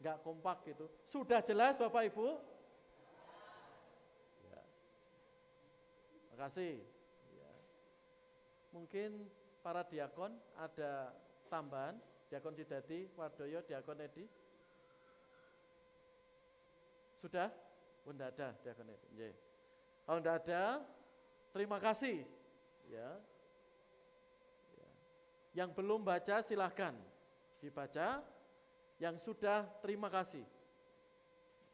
Enggak kompak gitu. Sudah jelas Bapak Ibu? Ya. Makasih. Ya. Mungkin para diakon ada tambahan, Diakon Sidati, Wardoyo, Diakon Edi. Sudah? Oh, enggak ada Diakon Edi. Yeah. Kalau enggak ada, terima kasih. Ya. Yang belum baca silahkan dibaca, yang sudah terima kasih,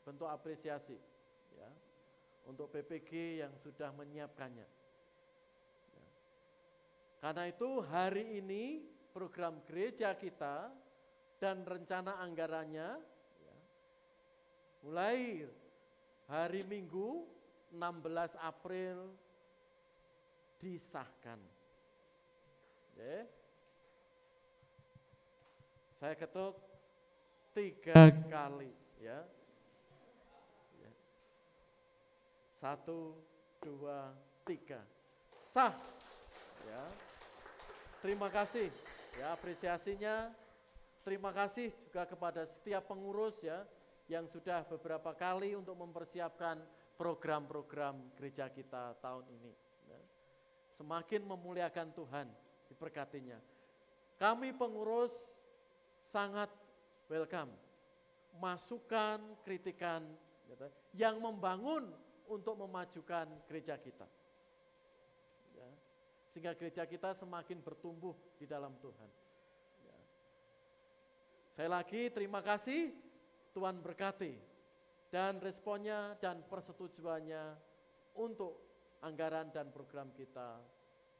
bentuk apresiasi ya, untuk PPG yang sudah menyiapkannya. Ya. Karena itu hari ini program gereja kita dan rencana anggarannya ya, mulai hari Minggu 16 April disahkan. Ya. Saya ketuk 3 kali ya. 1, 2, 3. Sah. Ya. Terima kasih ya apresiasinya. Terima kasih juga kepada setiap pengurus ya yang sudah beberapa kali untuk mempersiapkan program-program gereja kita tahun ini. Ya. Semakin memuliakan Tuhan, diberkatinya. Kami pengurus sangat welcome masukan, kritikan gitu, yang membangun untuk memajukan gereja kita. Ya, sehingga gereja kita semakin bertumbuh di dalam Tuhan. Ya. Saya lagi terima kasih, Tuhan berkati, dan responnya dan persetujuannya untuk anggaran dan program kita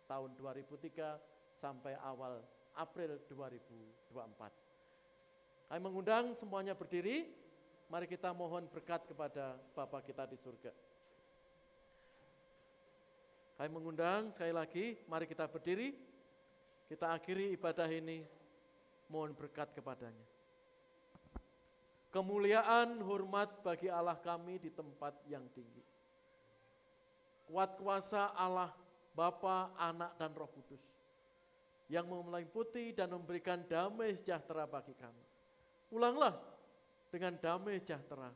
tahun 2003 sampai awal April 2024. Kami mengundang semuanya berdiri, mari kita mohon berkat kepada Bapa kita di surga. Kami mengundang sekali lagi, mari kita berdiri, kita akhiri ibadah ini, mohon berkat kepadanya. Kemuliaan, hormat bagi Allah kami di tempat yang tinggi. Kuat kuasa Allah, Bapa, Anak, dan Roh Kudus, yang meliputi dan memberikan damai sejahtera bagi kami. Ulanglah dengan damai sejahtera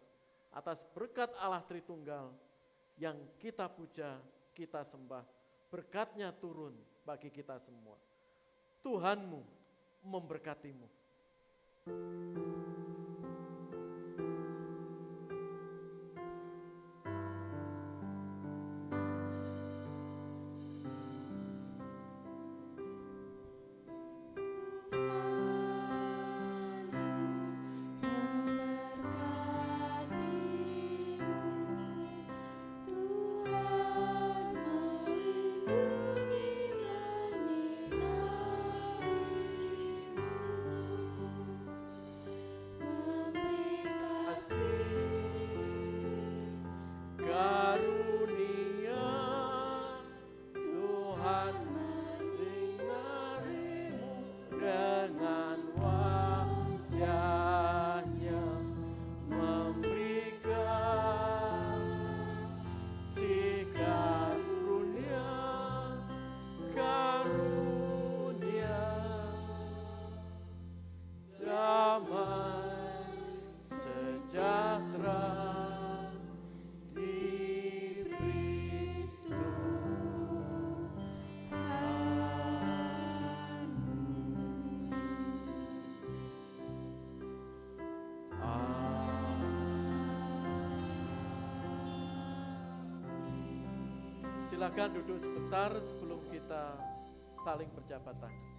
atas berkat Allah Tritunggal yang kita puja, kita sembah, berkatnya turun bagi kita semua. Tuhanmu memberkatimu. Silakan duduk sebentar sebelum kita saling berjabat tangan.